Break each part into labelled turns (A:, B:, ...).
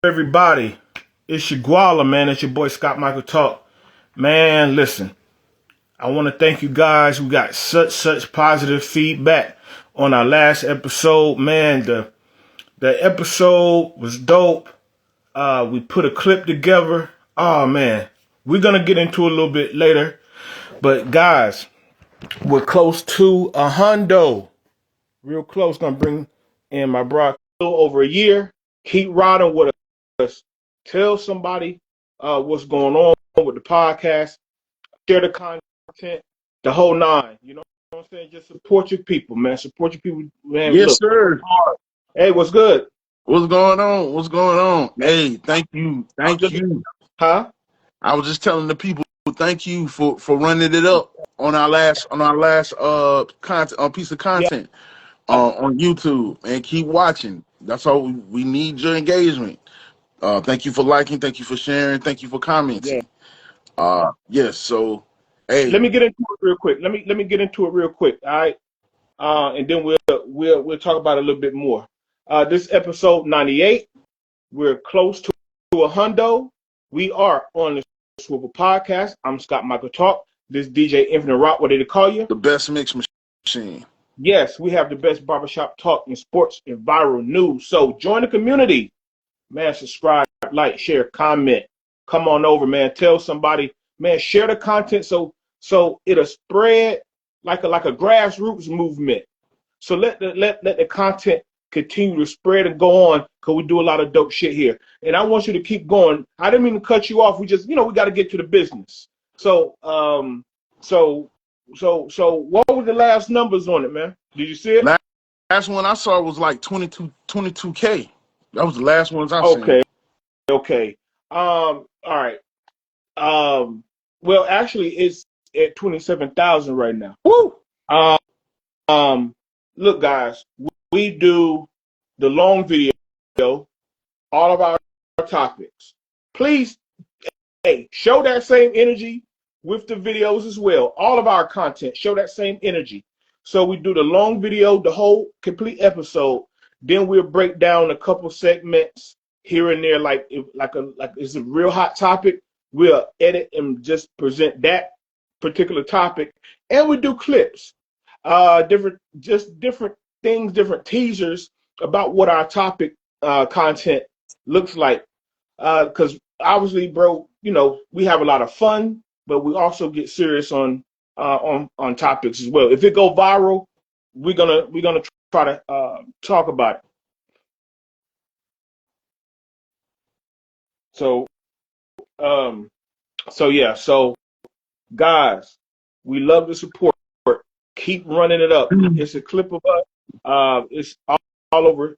A: Everybody, it's your Guala, man. It's your boy Scott Michael Talk. Man, listen, I want to thank you guys. We got such positive feedback on our last episode. Man, the episode was dope. We put a clip together. Oh man, we're gonna get into it a little bit later. But guys, we're close to a hundo. Real close. Gonna bring in my broad over a year. Keep riding with us. Tell somebody what's going on with the podcast. Share the content, the whole nine. You know what I'm saying? Just support your people, man. Support your people, man.
B: Yes,
A: Look,
B: sir.
A: hey, what's good?
B: What's going on? What's going on? Hey, thank you. Thank you.
A: Huh?
B: I was just telling the people thank you for running it up on our last content piece of content on YouTube, and keep watching. That's all we need, your engagement. Thank you for liking, thank you for sharing, thank you for commenting. Yes, so hey.
A: Let me get into it real quick. Let me get into it real quick. All right. And then we'll talk about it a little bit more. This episode 98. We're close to a hundo. We are on the Swivel Podcast. I'm Scott Michael Talk. This DJ Infinite Rock, what did they call you?
B: The best mix machine.
A: Yes, we have the best barbershop talk in sports and viral news. So join the community. Man, subscribe, like, share, comment. Come on over, man. Tell somebody, man, share the content so it'll spread like a grassroots movement. So let the content continue to spread and go on, because we do a lot of dope shit here. And I want you to keep going. I didn't mean to cut you off. We just, we got to get to the business. So what were the last numbers on it, man? Did you see it?
B: Last one I saw was like 22K. That was the last ones I seen.
A: Okay. All right. Well, actually, it's at 27,000 right now.
B: Woo!
A: Look, guys, we do the long video, all of our topics. Please, hey, show that same energy with the videos as well. All of our content, show that same energy. So we do the long video, the whole complete episode. Then we'll break down a couple segments here and there, like it's a real hot topic. We'll edit and just present that particular topic, and we do clips, different things, different teasers about what our topic content looks like. Because obviously, bro, we have a lot of fun, but we also get serious on topics as well. If it go viral, we're gonna try to talk about it. So guys, we love the support. Keep running it up. It's a clip of us. It's all over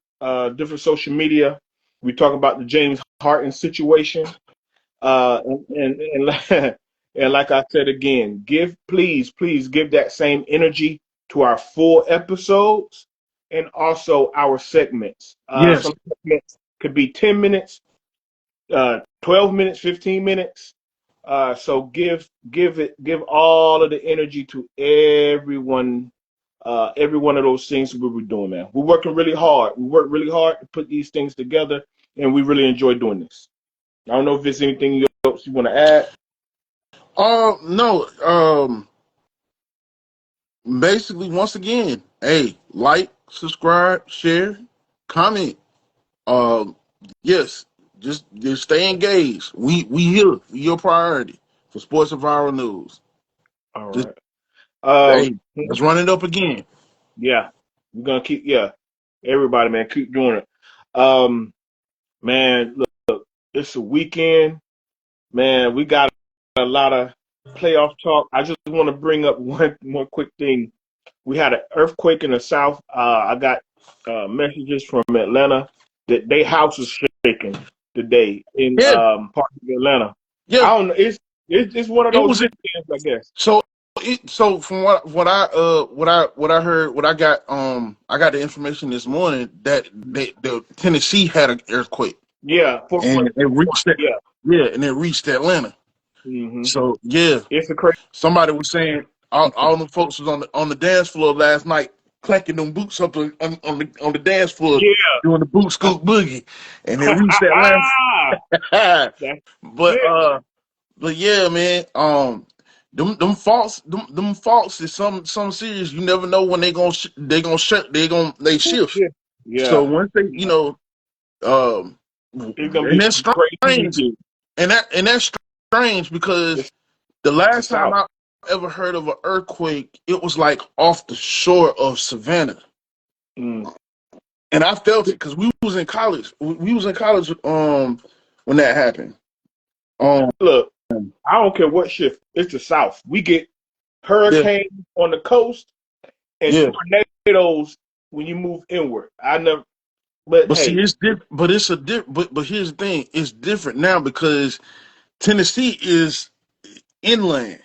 A: different social media. We talk about the James Harden situation, and like I said again, please give that same energy to our full episodes and also our segments.
B: Yes.
A: Some segments could be 10 minutes, 12 minutes, 15 minutes. So give all of the energy to every one of those things we were doing, man. We're working really hard. We work really hard to put these things together, and we really enjoy doing this. I don't know if there's anything else you want to add.
B: No. Basically, once again, hey, like, subscribe, share, comment. Yes, just stay engaged. We here. We your priority for sports and viral news.
A: All right.
B: Let's run it up again.
A: Yeah, we're gonna keep. Yeah, everybody, man, keep doing it. Man, look, it's a weekend. Man, we got a lot of playoff talk. I just want to bring up one quick thing. We had an earthquake in the south. I got messages from Atlanta that their house is shaking today in part of Atlanta. Yeah, I don't know. It's one of those weekends, I guess.
B: So from what I heard, what I got the information this morning that the Tennessee had an earthquake.
A: Yeah,
B: and it reached and it reached Atlanta.
A: Mm-hmm.
B: So yeah,
A: it's a crazy.
B: Somebody was saying all the folks was on the dance floor last night clacking them boots up on the dance floor,
A: Yeah.
B: doing the boot scoop boogie, and then reach that last.
A: That's
B: but
A: it.
B: but yeah, man. Them faults is some serious. You never know when they shift. So
A: Yeah.
B: once they,
A: It's gonna
B: and
A: be
B: that's
A: crazy
B: strange,
A: too.
B: and that's strange because
A: It's
B: the
A: the
B: last time
A: South.
B: I ever heard of an earthquake, it was like off the shore of Savannah,
A: Mm.
B: and I felt it because we was in college. We was in college when that happened.
A: Look, I don't care what shift. It's the South. We get
B: Yeah,
A: hurricanes on the coast and
B: yeah.
A: tornadoes when you move inward. I never. But
B: But see,
A: hey,
B: it's different. But it's a but here's the thing: it's different now because Tennessee is inland.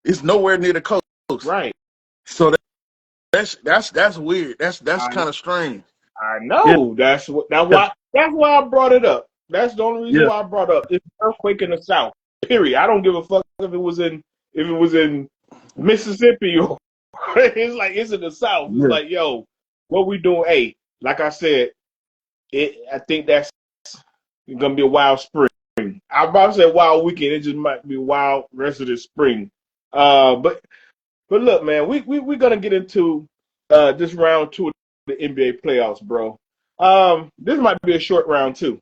B: It's nowhere near the coast.
A: right.
B: So that's weird. That's
A: I
B: kind of strange.
A: I
B: Yeah,
A: know.
B: yeah,
A: That's why I brought it up. That's the only reason
B: yeah,
A: why I brought up. It's an earthquake in the South. Period. I don't give a fuck if it was in Mississippi or it's like it's in the South. It's
B: yeah.
A: like, yo, what we doing? Hey, like I said, I think that's gonna be a wild spring. I'm about to say wild weekend. It just might be wild rest of the spring. But look, man, we're gonna get into this round two of the NBA playoffs, bro. This might be a short round too.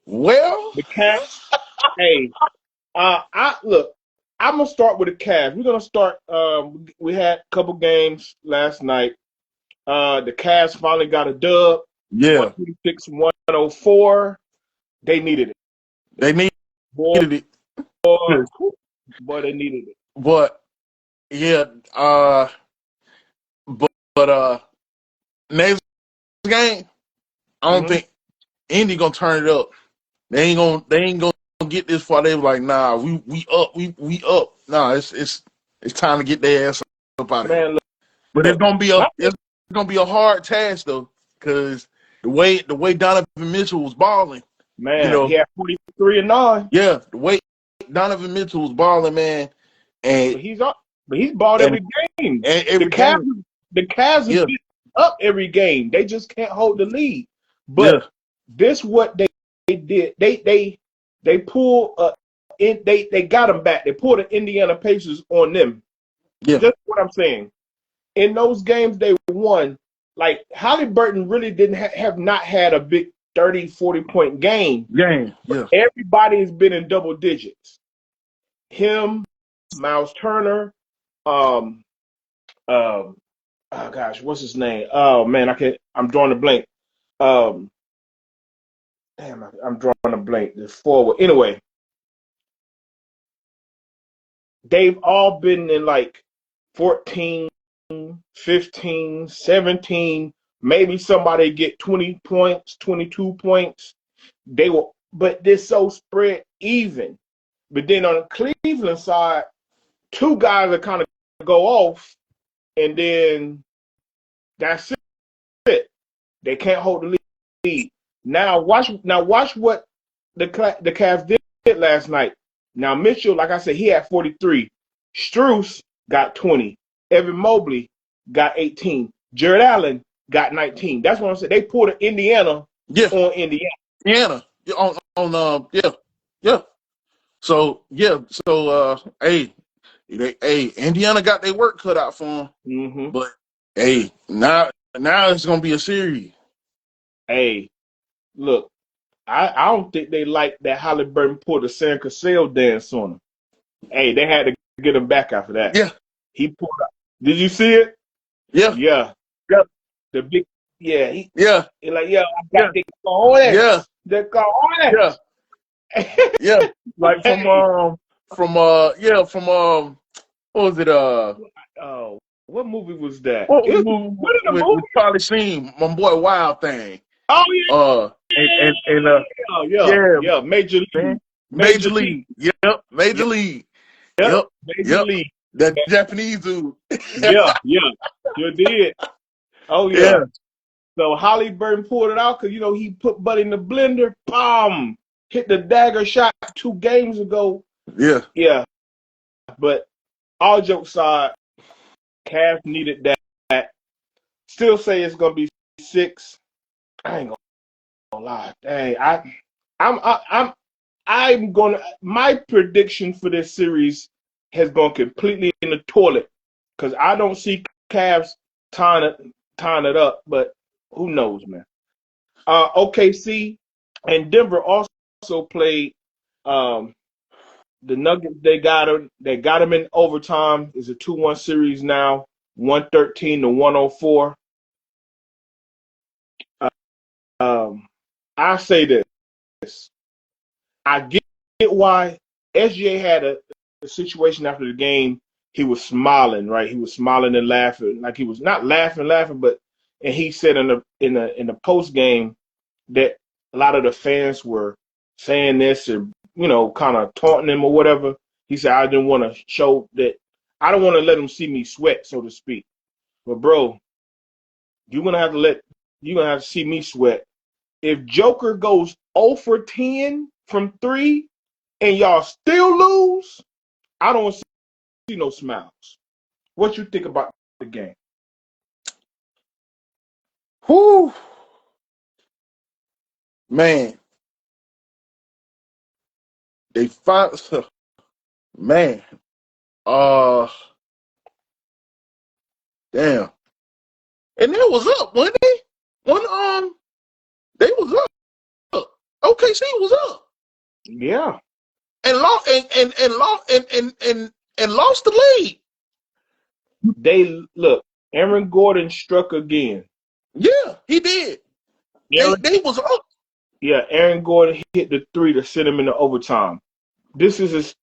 B: Well,
A: The Cavs, hey, I look. I'm gonna start with the Cavs. We're gonna start. We had a couple games last night. The Cavs finally got a dub,
B: yeah,
A: 126-104. They needed it,
B: they needed
A: boy.
B: it.
A: Boy, they needed it.
B: But yeah, but next game, I don't
A: Hmm.
B: think Indy gonna turn it up. They ain't gonna get this far. They were like, nah, we up. Nah, it's time to get their ass up out of here.
A: Man, look,
B: But
A: look.
B: it's gonna be a hard task though, because the way Donovan Mitchell was balling, you
A: Man, he
B: know,
A: had 43-9.
B: yeah, the way Donovan Mitchell was balling, man, and
A: But he's up. But he's balled
B: and,
A: every game.
B: and
A: The
B: every
A: Cavs,
B: game,
A: the Cavs have
B: yeah,
A: been up every game. They just can't hold the lead.
B: yeah,
A: But this what they did. They pulled they got them back. They pulled the Indiana Pacers on them.
B: yeah,
A: Just what I'm saying. In those games they won, like Halliburton really didn't have not had a big 30, 40 point game.
B: game, yeah,
A: Everybody has been in double digits. Him, Miles Turner, um, oh gosh, what's his name? Oh man, I can't. I'm drawing a blank. Um, damn, I'm drawing a blank. The forward. Anyway, they've all been in like 14, 15, 17. Maybe somebody get 20 points, 22 points. They will, but they're so spread even. But then on the Cleveland side, two guys are kind of go off, and then that's it. They can't hold the lead. Now watch what the Cavs did last night. Now Mitchell, like I said, he had 43. Strus got 20. Evan Mobley got 18. Jared Allen got 19. That's what I'm saying. They pulled Indiana
B: yeah,
A: on Indiana.
B: Indiana, yeah, yeah, yeah. So yeah, so hey, Indiana got their work cut out for them,
A: Mm-hmm.
B: but hey, now it's gonna be a series.
A: Hey, look, I don't think they like that Halliburton pulled the San Cassell dance on him. Hey, they had to get him back after that.
B: Yeah,
A: He pulled up. Did you see it?
B: yeah,
A: Yeah.
B: yeah,
A: The big, yeah.
B: yeah,
A: He like, yeah, I
B: yeah,
A: got the cojones.
B: yeah,
A: The
B: yeah,
A: cojones.
B: yeah. Like
A: Hey,
B: what was it
A: oh, what movie was that?
B: what was
A: It
B: the
A: was
B: movie
A: what in the movie?
B: with Charlie Sheen, my boy Wild Thing.
A: Oh
B: And
A: yeah,
B: yeah,
A: yeah. Major
B: man,
A: League, Major
B: Major
A: League,
B: League. Yep, Major
A: yep,
B: League.
A: yep.
B: Yep,
A: Major
B: yep.
A: League.
B: That Japanese dude.
A: Yeah, yeah. You did. Oh yeah.
B: Yeah,
A: So Halliburton pulled it out because he put Buddy in the blender. Boom! Hit the dagger shot 2 games ago.
B: yeah,
A: Yeah, but all jokes aside, Cavs needed that. Still say it's gonna be 6. I ain't gonna lie. Dang, I'm gonna. My prediction for this series has gone completely in the toilet because I don't see Cavs tying it up. But who knows, man? OKC and Denver also played. The Nuggets, they got him. They got him in overtime. It's a 2-1 series now, 113-104. I say this. I get why SGA had a situation after the game. He was smiling, right? He was smiling and laughing, like he was not laughing, but and he said in the post game that a lot of the fans were saying this and kind of taunting him or whatever. He said, I didn't want to show that. I don't want to let them see me sweat, so to speak. But bro, you're gonna have to see me sweat. If Joker goes 0 for 10 from 3 and y'all still lose, I don't see no smiles. What you think about the game?
B: Whew. Man. They find man. Damn. And they was up, wasn't they? They was up. OKC was up.
A: Yeah.
B: And lost and lost the lead.
A: Aaron Gordon struck again.
B: Yeah, he did. They was up.
A: Yeah, Aaron Gordon hit the 3 to send him into overtime. This is his.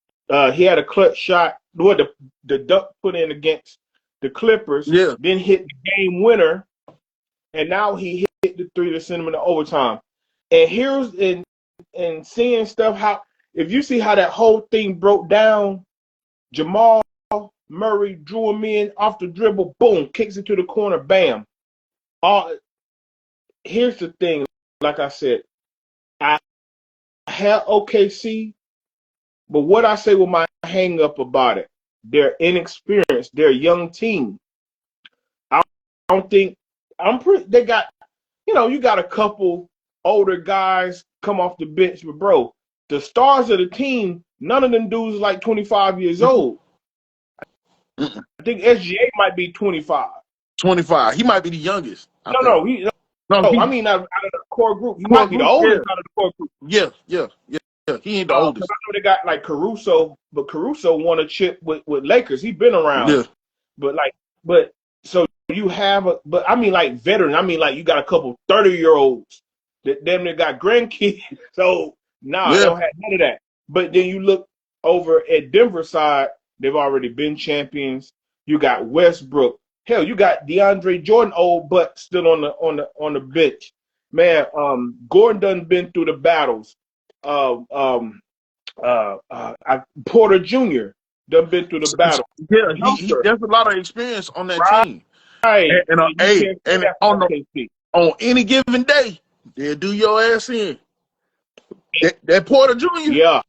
A: He had a clutch shot. What the Duck put in against the Clippers.
B: Yeah.
A: Then hit the game winner, and now he hit the 3 to send him into overtime. And here's and seeing stuff how if you see how that whole thing broke down, Jamal Murray drew him in off the dribble, boom, kicks it to the corner, bam. Here's the thing, like I said, I have OKC, but what I say with my hang up about it, they're inexperienced, they're a young team. I don't think they got, you got a couple older guys come off the bench, but bro, the stars of the team, none of them dudes like 25 years old. I think SGA might be 25.
B: 25. He might be the youngest.
A: I mean out of the core group. He might be the oldest out of the core group.
B: Yeah. He ain't the oldest.
A: I know they got like Caruso, but Caruso won a chip with Lakers. He's been around.
B: Yeah.
A: But so you have but I mean like veteran. I mean like you got a couple 30-year-olds that damn near got grandkids. So I don't have none of that. But then you look over at Denver side, they've already been champions. You got Westbrook. Hell, you got DeAndre Jordan, old but still on the bench. Man, Gordon done been through the battles. Porter Jr. done been through the battle.
B: Yeah, he there's a lot of experience on that team.
A: Right.
B: And on any given day, they'll do your ass in. That Porter Jr.
A: Yeah.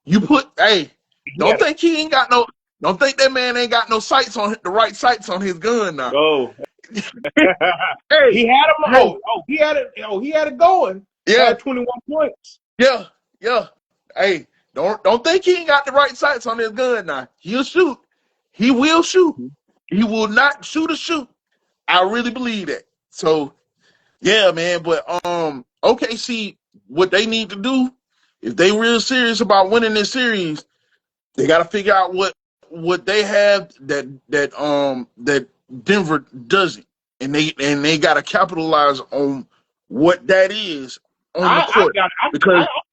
B: You don't think he ain't got no. Don't think that man ain't got no sights on the right sights on his gun now.
A: Oh. Hey, he had him. He had it. He had it going.
B: Yeah,
A: he had 21 points.
B: Yeah. Hey, don't think he ain't got the right sights on his gun now. He'll shoot. He will shoot. He will not shoot. I really believe that. So, yeah, man. But OKC, what they need to do, if they real serious about winning this series, they got to figure out what they have that Denver doesn't, and they got to capitalize on what that is on the court.
A: I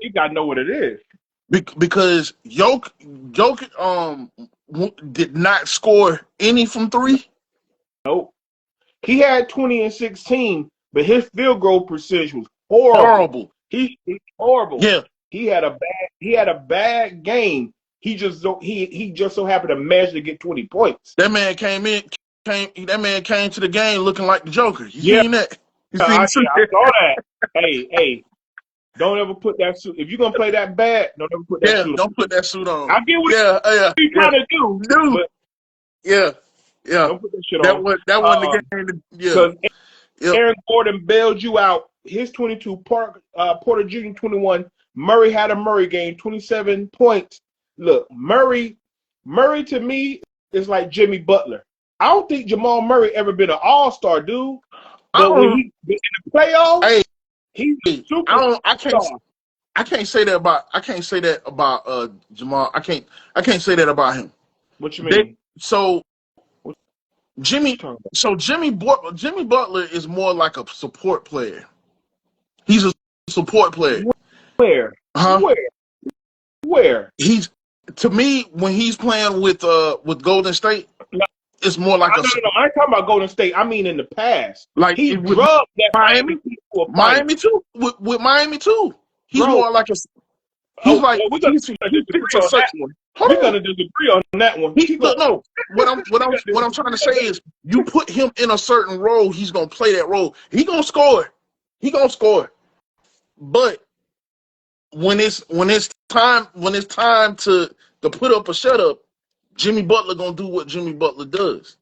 A: think I know what it is.
B: Because Jokic did not score any from 3.
A: Nope. He had 20 and 16, but his field goal percentage was horrible. He's horrible.
B: Yeah.
A: He had a bad game. He just so happened to manage to get 20 points.
B: That man came to the game looking like the Joker. You seen that?
A: I saw that. Hey, don't ever put that suit. If you're gonna play that bad, don't ever put that suit on.
B: Don't put that suit on.
A: I get what you're trying to do.
B: Yeah. Yeah.
A: Don't put that shit
B: That
A: on.
B: was the game. Yeah.
A: Because
B: Yep.
A: Aaron Gordon bailed you out. His 22, Porter Jr. 21. Murray had a Murray game, 27 points. Look, Murray to me is like Jimmy Butler. I don't think Jamal Murray ever been an all-star, dude.
B: I
A: But when
B: don't.
A: he in the playoffs,
B: Hey,
A: he's a
B: I don't.
A: superstar.
B: I can't say that about. I can't say that about Jamal. I can't say that about him.
A: What you mean?
B: So
A: What
B: Jimmy.
A: you talking about?
B: So Jimmy Butler is more like a support player. He's a support player.
A: Where?
B: Huh?
A: Where?
B: He's, to me, when he's playing with Golden State, it's more like
A: No. I ain't talking about Golden State. I mean in the past.
B: like
A: He
B: with
A: drugged that
B: Miami.
A: team to a
B: Miami
A: fight.
B: too. With Miami too. He's
A: Bro,
B: more like a. He's like
A: we're gonna
B: he's
A: disagree
B: for
A: on
B: such.
A: that one.
B: Hold
A: We're
B: on.
A: gonna disagree on that one. Keep going.
B: No. What I'm trying to say is, you put him in a certain role, he's gonna play that role. He gonna score. But when it's time to put up or shut up, Jimmy Butler gonna do what Jimmy Butler does.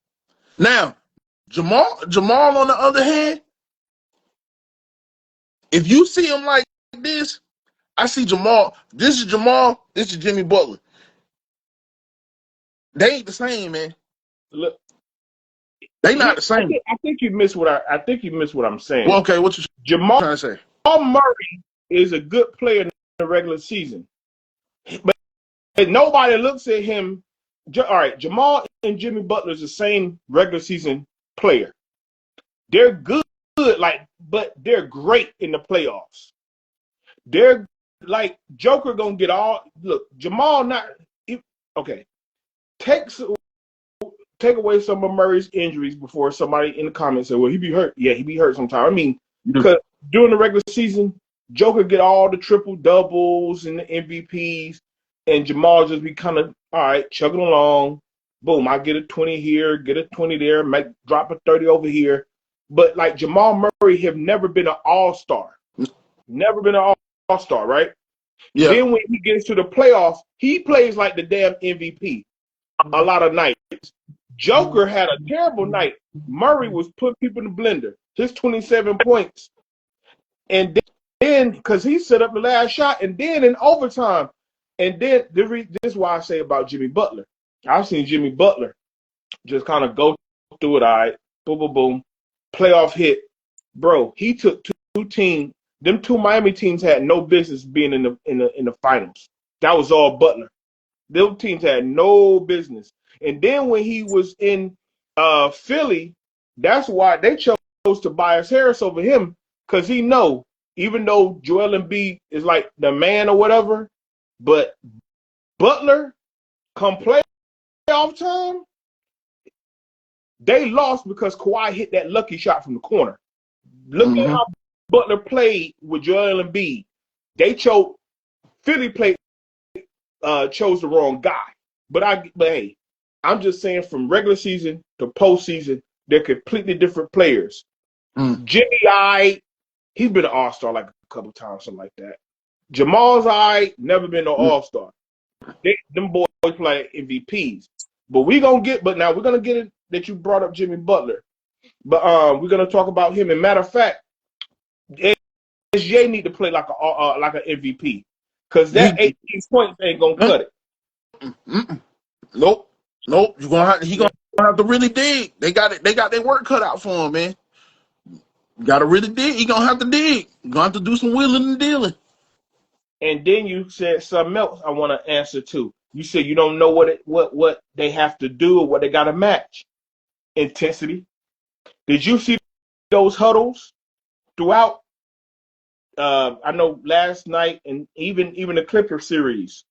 B: Now, Jamal on the other hand, if you see him like this, I see Jamal. This is Jamal. This is Jimmy Butler. They ain't the same, man.
A: Look,
B: They not the same.
A: I think you missed what I'm saying.
B: Well, okay, what you
A: Jamal
B: trying to say?
A: Murray is a good player in the regular season, but nobody looks at him. All right, Jamal and Jimmy Butler is the same regular season player. They're good, but they're great in the playoffs. They're like Joker gonna get all. Look, Jamal okay. Take away some of Murray's injuries before somebody in the comments said, well, he be hurt. Yeah, he be hurt sometimes. I mean, because during the regular season, Joker get all the triple doubles and the MVPs, and Jamal just be kind of, all right, chugging along. Boom, I get a 20 here, get a 20 there, might drop a 30 over here. But like Jamal Murray have never been an all-star. Never been an all-star, right?
B: Yeah.
A: Then when he gets to the playoffs, he plays like the damn MVP a lot of nights. Joker had a terrible night. Murray was putting people in the blender. His 27 points. And then because he set up the last shot, and then in overtime. And then this is why I say about Jimmy Butler. I've seen Jimmy Butler just kind of go through it, all right, boom, boom, boom, playoff hit. Bro, he took two teams. Them two Miami teams had no business being in the finals. That was all Butler. Those teams had no business. And then when he was in Philly, that's why they chose Tobias Harris over him, because he know, even though Joel Embiid is like the man or whatever, but Butler, come playoff time, they lost because Kawhi hit that lucky shot from the corner. Look at how Butler played with Joel Embiid. Philly chose the wrong guy. But hey, I'm just saying, from regular season to postseason, they're completely different players. Jimmy, he's been an all-star like a couple times, something like that. Jamal's never been an all-star. Them boys play MVPs. But now we're gonna get it that you brought up Jimmy Butler. But we're gonna talk about him. And matter of fact, SJ need to play like an MVP, because that 18 points ain't gonna cut it.
B: Nope. He gonna have to really dig. They got their work cut out for him, man. Gotta really dig. He gonna have to dig. Gonna have to do some wheeling and dealing.
A: And then you said something else I want to answer to. You said you don't know what they have to do or what they got to match. Intensity. Did you see those huddles throughout? I know last night, and even the Clipper series.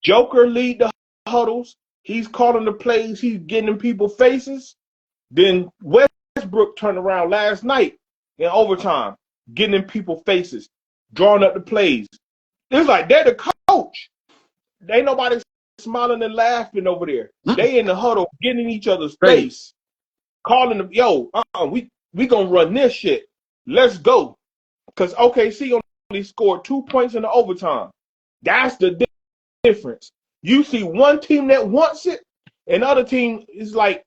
A: Joker lead the huddles. He's calling the plays. He's getting in people's faces. Then Westbrook turned around last night in overtime, getting in people's faces, drawing up the plays. It's like they're the coach. They ain't nobody smiling and laughing over there. They in the huddle, getting in each other's face, calling them, yo, we gonna run this shit. Let's go. Because OKC only scored 2 points in the overtime. That's the difference. You see one team that wants it, and other team is like,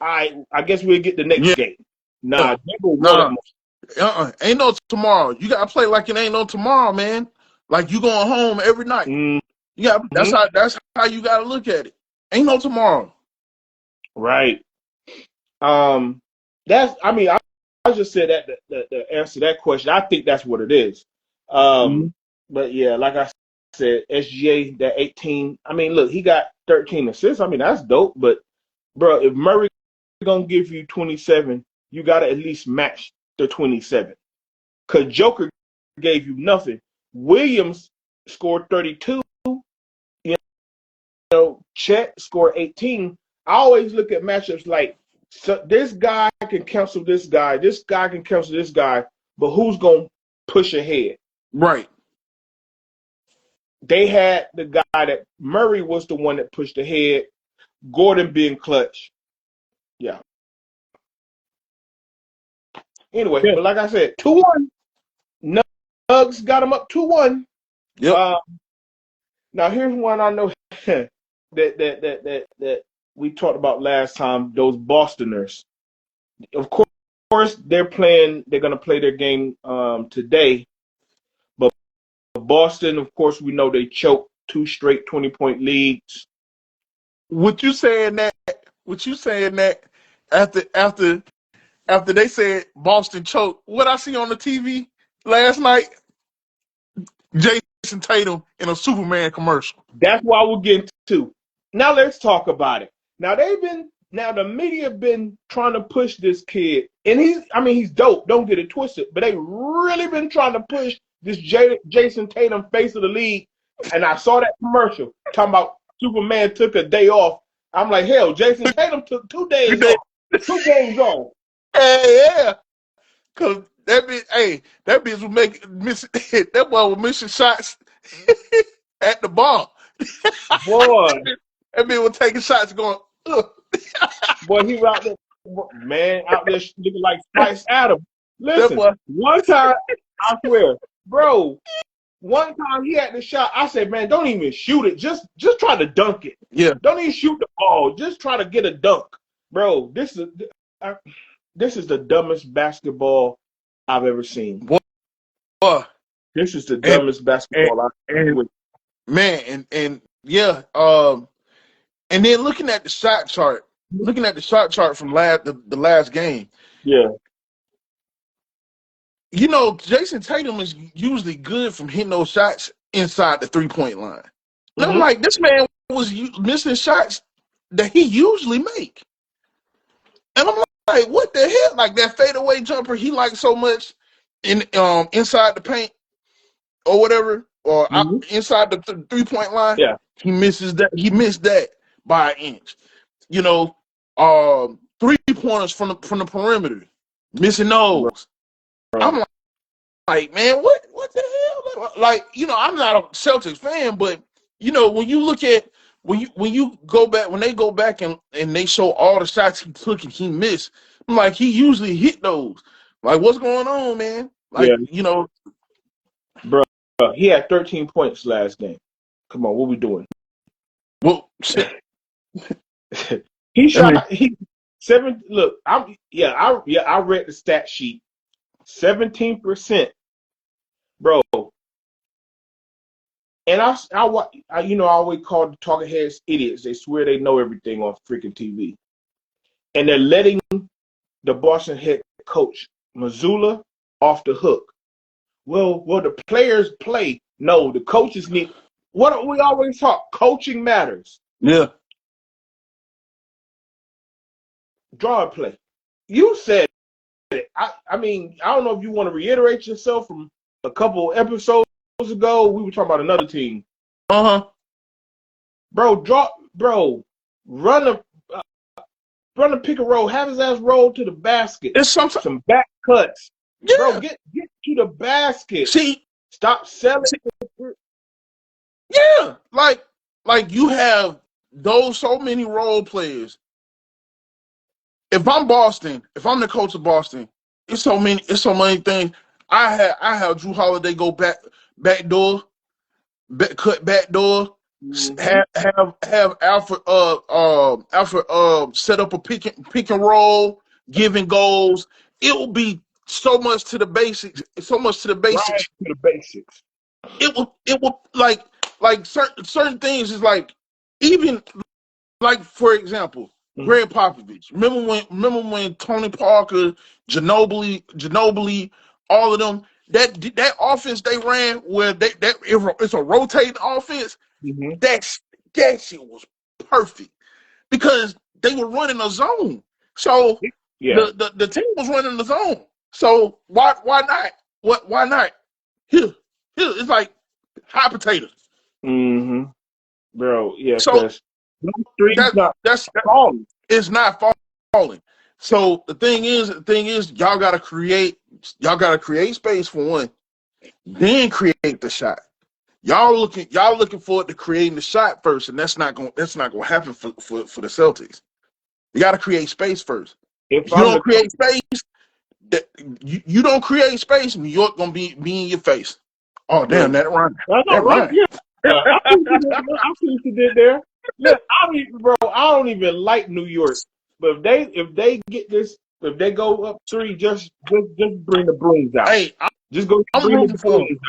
A: I guess we'll get the next
B: Yeah.
A: game. Nah, Denver won it
B: Nah.
A: more.
B: Ain't no tomorrow. You gotta play like it ain't no tomorrow, man. Like you going home every night.
A: Mm-hmm.
B: Yeah, that's how you gotta look at it. Ain't no tomorrow.
A: Right. I just said that the answer to that question. I think that's what it is.
B: Mm-hmm.
A: But yeah, like I said, SGA that 18. I mean, look, he got 13 assists. I mean, that's dope. But bro, if Murray gonna give you 27, you gotta at least match the 27. Cause Joker gave you nothing. Williams scored 32. You know, Chet scored 18. I always look at matchups like, so this guy can cancel this guy can cancel this guy, but who's gonna push ahead?
B: Right.
A: They had the guy that Murray was the one that pushed ahead. Gordon being clutch. Yeah. Anyway,
B: Yeah.
A: but like I said, 2-1. Nugs got him up 2-1.
B: Yep.
A: Now here's one I know that we talked about last time. Those Bostoners, of course, they're gonna play their game today. But Boston, of course, we know they choked 2 straight 20-point leads.
B: What you saying that? After they said Boston choked? What I see on the TV last night? Jason Tatum in a Superman commercial.
A: That's why we're getting to. Now let's talk about it. Now the media been trying to push this kid, and he's dope. Don't get it twisted, but they really been trying to push this Jason Tatum, face of the league. And I saw that commercial talking about Superman took a day off. I'm like, hell, Jason Tatum took 2 days off, 2 games off.
B: Hey, yeah, cause that bitch was that boy was missing shots at the bar.
A: Boy,
B: That bitch was taking shots going. Ugh.
A: boy, he was out there, man, out there looking like Spice Adam.
B: That
A: Listen,
B: boy,
A: one time, I swear, bro, one time he had the shot. I said, man, don't even shoot it. Just try to dunk it.
B: yeah.
A: Don't even shoot the ball. Just try to get a dunk. Bro, this is the dumbest basketball I've ever seen.
B: Boy.
A: This is the dumbest basketball I've ever seen.
B: Man, and yeah, and then looking at the shot chart from the last game.
A: Yeah.
B: You know, Jason Tatum is usually good from hitting those shots inside the 3-point line. And I'm like, this man was missing shots that he usually make. And I'm like, what the hell? Like that fadeaway jumper he likes so much inside the paint or whatever, or inside the 3-point line.
A: Yeah.
B: He misses that. He missed that by an inch. You know, 3-pointers from the perimeter, missing those. I'm like, man, what the hell? Like, you know, I'm not a Celtics fan, but you know, when you look at when they go back and they show all the shots he took and he missed, I'm like, he usually hit those. Like, what's going on, man? Like, you know,
A: bro, he had 13 points last game. Come on, what we doing?
B: Well,
A: he shot 7. Look, I read the stat sheet. 17%, bro. And I always call the talking heads idiots. They swear they know everything on freaking TV, and they're letting the Boston head coach Mazzulla off the hook. Well, the players play. No, the coaches need. What we always talk, coaching matters.
B: Yeah.
A: Draw a play. You said it. I mean, I don't know if you want to reiterate yourself from a couple episodes ago. We were talking about another team. Bro, run a pick and roll. Have his ass roll to the basket.
B: It's
A: some back cuts.
B: Yeah.
A: Bro, get to the basket.
B: See,
A: stop selling.
B: Yeah, like you have those so many role players. If I'm Boston, if I'm the coach of Boston, it's so many things. I have Drew Holiday go back door, cut back door,
A: Mm-hmm.
B: Have Alfred set up a pick and roll, giving goals. It will be so much to the basics. So much to the
A: Right
B: basics.
A: to the basics.
B: It will like certain things is like, even like, for example,
A: Mm-hmm.
B: Greg Popovich. Remember when Tony Parker, Ginobili, all of them, that offense they ran, where it's a rotating offense.
A: Mm-hmm.
B: That shit was perfect because they were running a zone. So
A: Yeah.
B: the team was running the zone. So why not? Why not? Here it's like hot potatoes.
A: Mm-hmm. Bro, yeah,
B: So
A: because those threes
B: that
A: not
B: that's
A: falling.
B: it's not falling. So the thing is, y'all gotta create space for one, then create the shot. Y'all looking forward to creating the shot first, and that's not gonna happen for the Celtics. You gotta create space first.
A: If
B: If you
A: I'm
B: don't
A: the coach,
B: create space, you don't create space, New York gonna be in your face. Oh damn,
A: look,
B: that rhyme.
A: I know,
B: That
A: right?
B: rhyme.
A: Yeah. I see what you did there. I see what you did there. Look, bro, I don't even like New York. But if they get this, if they go up three, just bring the brooms out.
B: Hey,
A: Just go
B: I'm
A: bring the
B: rooting for him.
A: brooms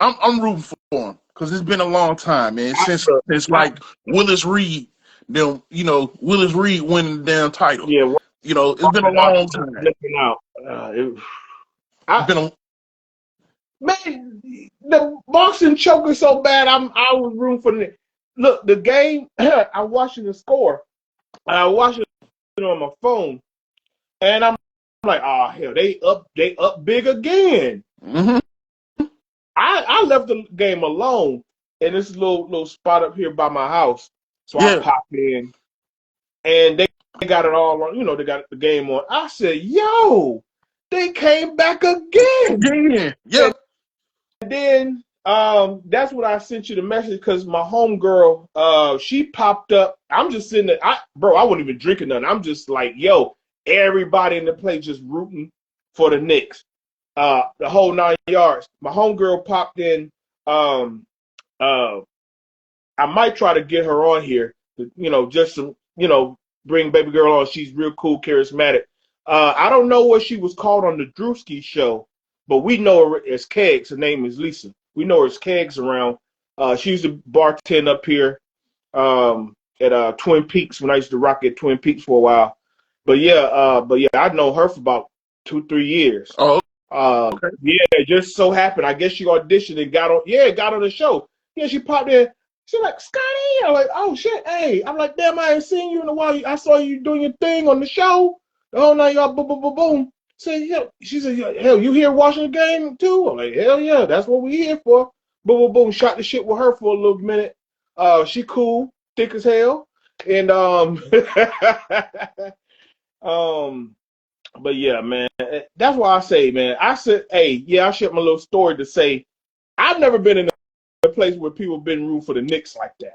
A: out.
B: I'm rooting for him because it's been a long time, man. Since
A: Look,
B: like Willis Reed, Willis Reed winning the damn title.
A: yeah,
B: It's been a long time.
A: looking out. I
B: It's been a
A: Man, the Boston choking so bad. I was rooting for the look the game. I'm watching the score. I watch it on my phone, and I'm like, oh hell, they up big again.
B: mhm.
A: I left the game alone in this little spot up here by my house, so I
B: Yeah,
A: popped in, and they got it all on. They got the game on. I said, yo, they came back again.
B: yeah, yeah.
A: Then that's what I sent you the message because my homegirl she popped up. I'm just sitting there, I wasn't even drinking nothing. I'm just like, yo, everybody in the place just rooting for the Knicks. The whole 9 yards. My homegirl popped in. Um uh I might try to get her on here, just to, bring baby girl on. She's real cool, charismatic. I don't know what she was called on the Drewski show, but we know her as Kegs. Her name is Lisa. We know her as Kegs around. She used to bartend up here at Twin Peaks when I used to rock at Twin Peaks for a while. But yeah, I know her for about 2-3 years.
B: Oh, okay.
A: Yeah, it just so happened. I guess she auditioned and got on the show. Yeah, she popped in. She's like, Scotty. I'm like, oh shit, hey. I'm like, damn, I ain't seen you in a while. I saw you doing your thing on the show. Oh, now y'all boom, boom, boom, boom. She said, hell, you here watching the game too? I'm like, hell yeah, that's what we here for. Boom, boom, boom. Shot the shit with her for a little minute. She cool, thick as hell, and um. But yeah, man, that's why I say, man. I said, hey, yeah, I shared my little story to say I've never been in a place where people been rooting for the Knicks like that.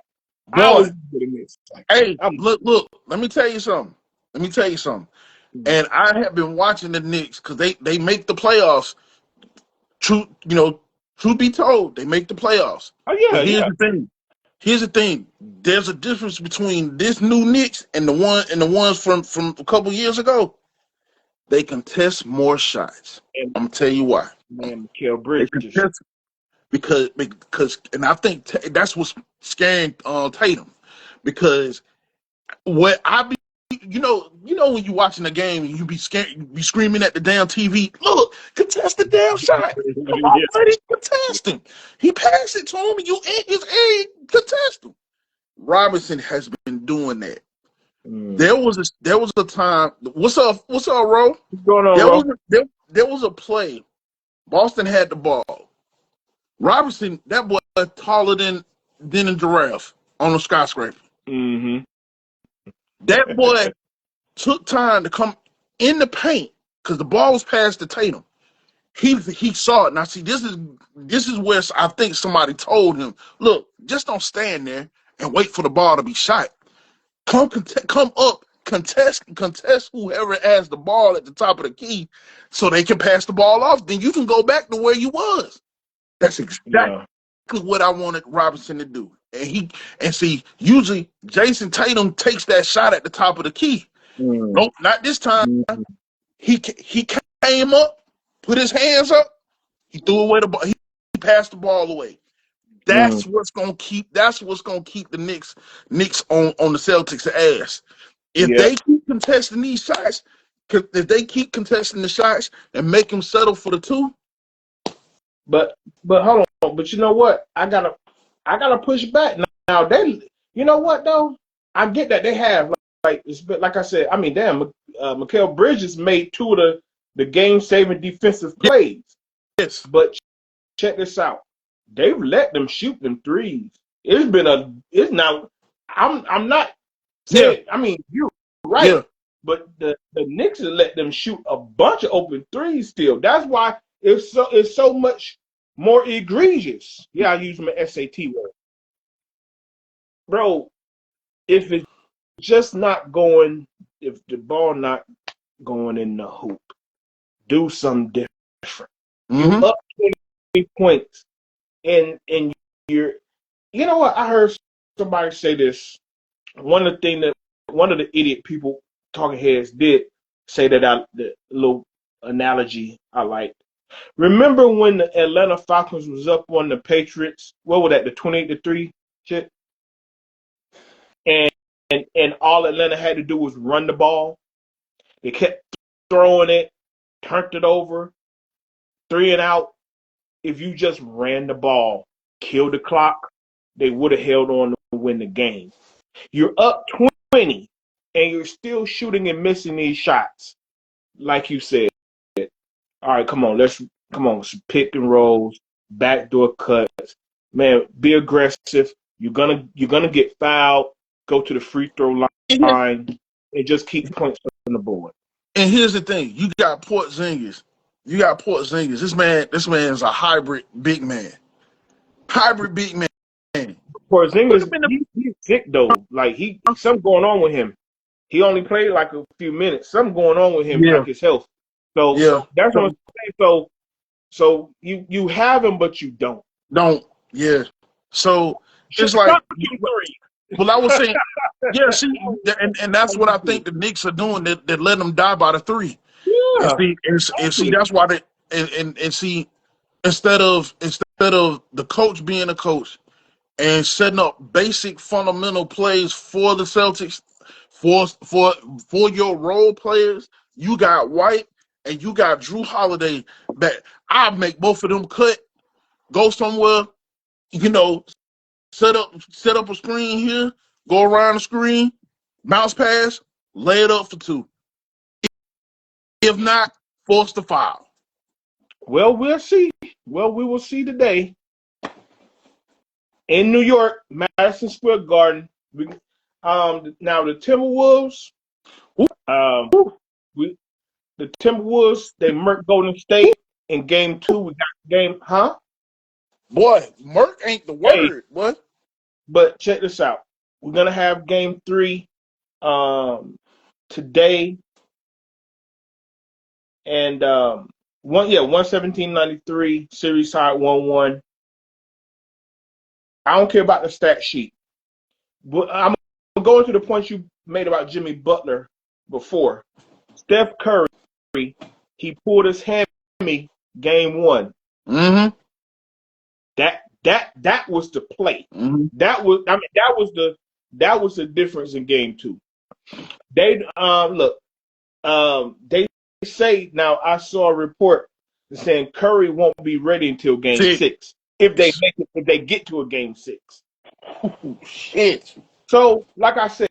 A: I
B: Boy,
A: always root for the Knicks like that.
B: hey, look. Let me tell you something. And I have been watching the Knicks because they make the playoffs. True, truth be told, they make the playoffs.
A: Oh yeah,
B: But
A: yeah.
B: Here's the thing. There's a difference between this new Knicks and the ones from a couple years ago. They contest more shots.
A: And
B: I'm gonna tell you why.
A: man, Mikal
B: They
A: Bridges.
B: contest because and I think that's what's scaring Tatum, because what I be when you watching the game and you be scared, you be screaming at the damn TV, look, contest the damn shot. Come on,
A: Yeah.
B: buddy, contest him. He passed it to him, and you in his area, contest him. Robinson has been doing that.
A: Mm.
B: There was a time. What's up, Ro?
A: What's going on,
B: There
A: Ro?
B: was there was a play. Boston had the ball. Robinson, that boy taller than a giraffe on a skyscraper.
A: Mm-hmm.
B: That boy took time to come in the paint because the ball was passed to Tatum. He saw it. Now see, this is where I think somebody told him, look, just don't stand there and wait for the ball to be shot. Come up, contest whoever has the ball at the top of the key, so they can pass the ball off. Then you can go back to where you was. That's exactly
A: Yeah.
B: what I wanted Robinson to do. and see, usually Jason Tatum takes that shot at the top of the key.
A: Mm.
B: Nope, not this time.
A: Mm.
B: He came up, put his hands up, he threw away the ball, he passed the ball away.
A: Mm.
B: That's what's gonna keep the Knicks on the Celtics' ass. If
A: Yeah.
B: they keep contesting these shots, if they keep contesting the shots and make them settle for the two.
A: But hold on. But you know what? I gotta push back now. They, you know what though? I get that they have like I said. I mean, damn, Mikal Bridges made two of the game-saving defensive plays.
B: Yes.
A: But check this out. They've let them shoot them threes. It's now. I'm not
B: Yeah.
A: saying. I mean, you're right.
B: Yeah.
A: But the Knicks have let them shoot a bunch of open threes still. That's why it's so much more egregious. Yeah, I use my SAT word. Bro, if it's just not going, if the ball not going in the hoop, do something different. You
B: Mm-hmm.
A: up 20 points and you're, you know what? I heard somebody say this. One of the idiot people talking heads did say that the little analogy I like. Remember when the Atlanta Falcons was up on the Patriots? What was that? The 28-3 shit, and and all Atlanta had to do was run the ball. They kept throwing it, turned it over, 3 and out. If you just ran the ball, killed the clock, they would have held on to win the game. You're up 20, and you're still shooting and missing these shots, like you said. All right, come on, some pick and rolls, backdoor cuts. Man, be aggressive. You're gonna get fouled. Go to the free throw line and just keep points on the board.
B: And here's the thing: you got Porzingis. You got Porzingis. This man is a hybrid big man. Hybrid big man. Put
A: Porzingis,
B: him in the
A: he's sick though. Like something going on with him. He only played like a few minutes. Something going on with him,
B: yeah,
A: like his health. So
B: yeah.
A: that's what I'm
B: So
A: saying. So you have him, but you don't.
B: don't yeah. So it's
A: Shot
B: like,
A: you three.
B: well, I was saying, yeah. See, and that's what I think the Knicks are doing. That let them die by the three. And
A: Yeah,
B: see, and see,
A: exactly.
B: that's why and see, instead of the coach being a coach and setting up basic fundamental plays for the Celtics, for your role players, you got White and you got Drew Holiday that I make both of them cut, go somewhere, you know, set up a screen here, go around the screen, mouse pass, lay it up for two. If not, force the foul.
A: Well, we'll see. Well, we will see today in New York, Madison Square Garden. Now the Timberwolves.
B: Ooh,
A: Um,
B: ooh.
A: we the Timberwolves. They murked Golden State in Game 2. We got game, huh?
B: Boy, Merc ain't the
A: Hey,
B: word. What?
A: but check this out. We're gonna have Game 3 today, and 117-93 series tied 1-1. I don't care about the stat sheet. But I'm going to the point you made about Jimmy Butler before. Steph Curry, he pulled his hammy game 1.
B: Mm-hmm.
A: That was the play.
B: Mm-hmm.
A: That was the difference in game 2. They say now I saw a report saying Curry won't be ready until game
B: Six.
A: 6 if they get to a game 6.
B: Ooh, shit.
A: So like I said,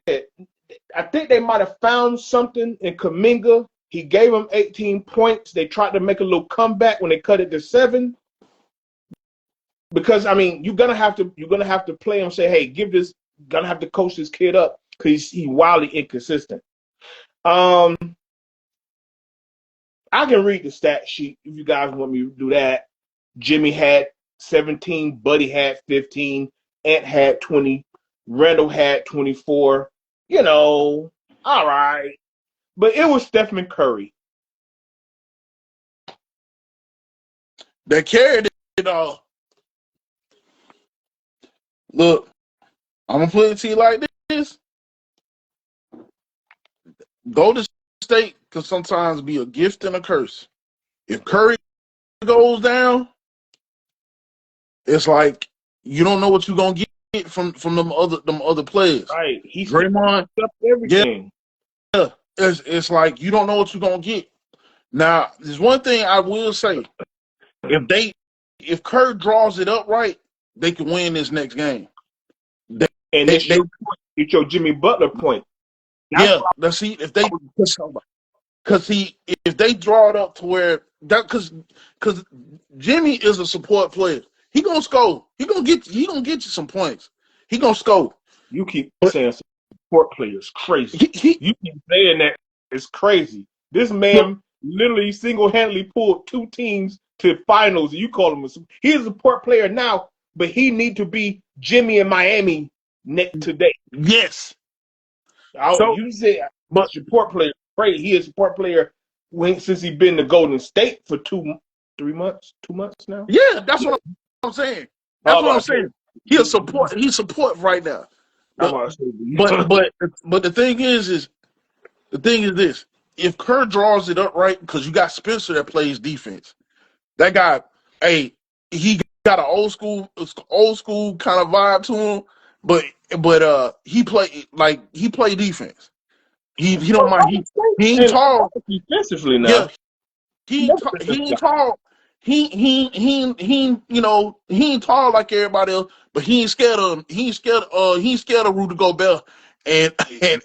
A: I think they might have found something in Kuminga. He gave them 18 points. They tried to make a little comeback when they cut it to 7. Because I mean, you're gonna have to play him. Say, hey, gonna have to coach this kid up because he's wildly inconsistent. Um, I can read the stat sheet if you guys want me to do that. Jimmy had 17, Buddy had 15, Ant had 20, Randall had 24. All right. But it was Stephen Curry.
B: They carried it all. Look. I'm gonna put it to you like this: Golden State can sometimes be a gift and a curse. If Curry goes down, it's like you don't know what you're gonna get from them other players.
A: Right. He stepped
B: Draymond,
A: up
B: yeah,
A: everything.
B: it's like you don't know what you're gonna get. Now, there's one thing I will say: if Curry draws it up right, they can win this next game. They,
A: And
B: they,
A: it's
B: they
A: your Jimmy Butler point. That's
B: yeah.
A: what
B: Let's see if they
A: I was talking about.
B: because if they draw it up to where that because Jimmy is a support player. He gonna score. He gonna get you some points. He gonna score.
A: You keep
B: But
A: saying support players crazy.
B: he
A: You keep saying that it's crazy. This
B: look,
A: man literally single-handedly pulled two teams to finals. You call him he's a support player now, but he need to be Jimmy in Miami next today.
B: yes. So
A: You say
B: but
A: support player crazy. He is a support player since he been to Golden State for 2 months, 2 months now.
B: yeah, that's what I'm saying.
A: How
B: That's what I'm
A: about
B: saying. He'll support. He support right now.
A: how
B: The,
A: about
B: but but but the thing is this: if Kerr draws it up right, because you got Spencer that plays defense. That guy, hey, he got an old school kind of vibe to him, but he play defense. He don't mind. He ain't
A: and
B: tall.
A: defensively
B: Yeah,
A: now.
B: he ain't tall. He ain't tall like everybody else, but he ain't scared of him. He ain't scared of Rudy Gobert and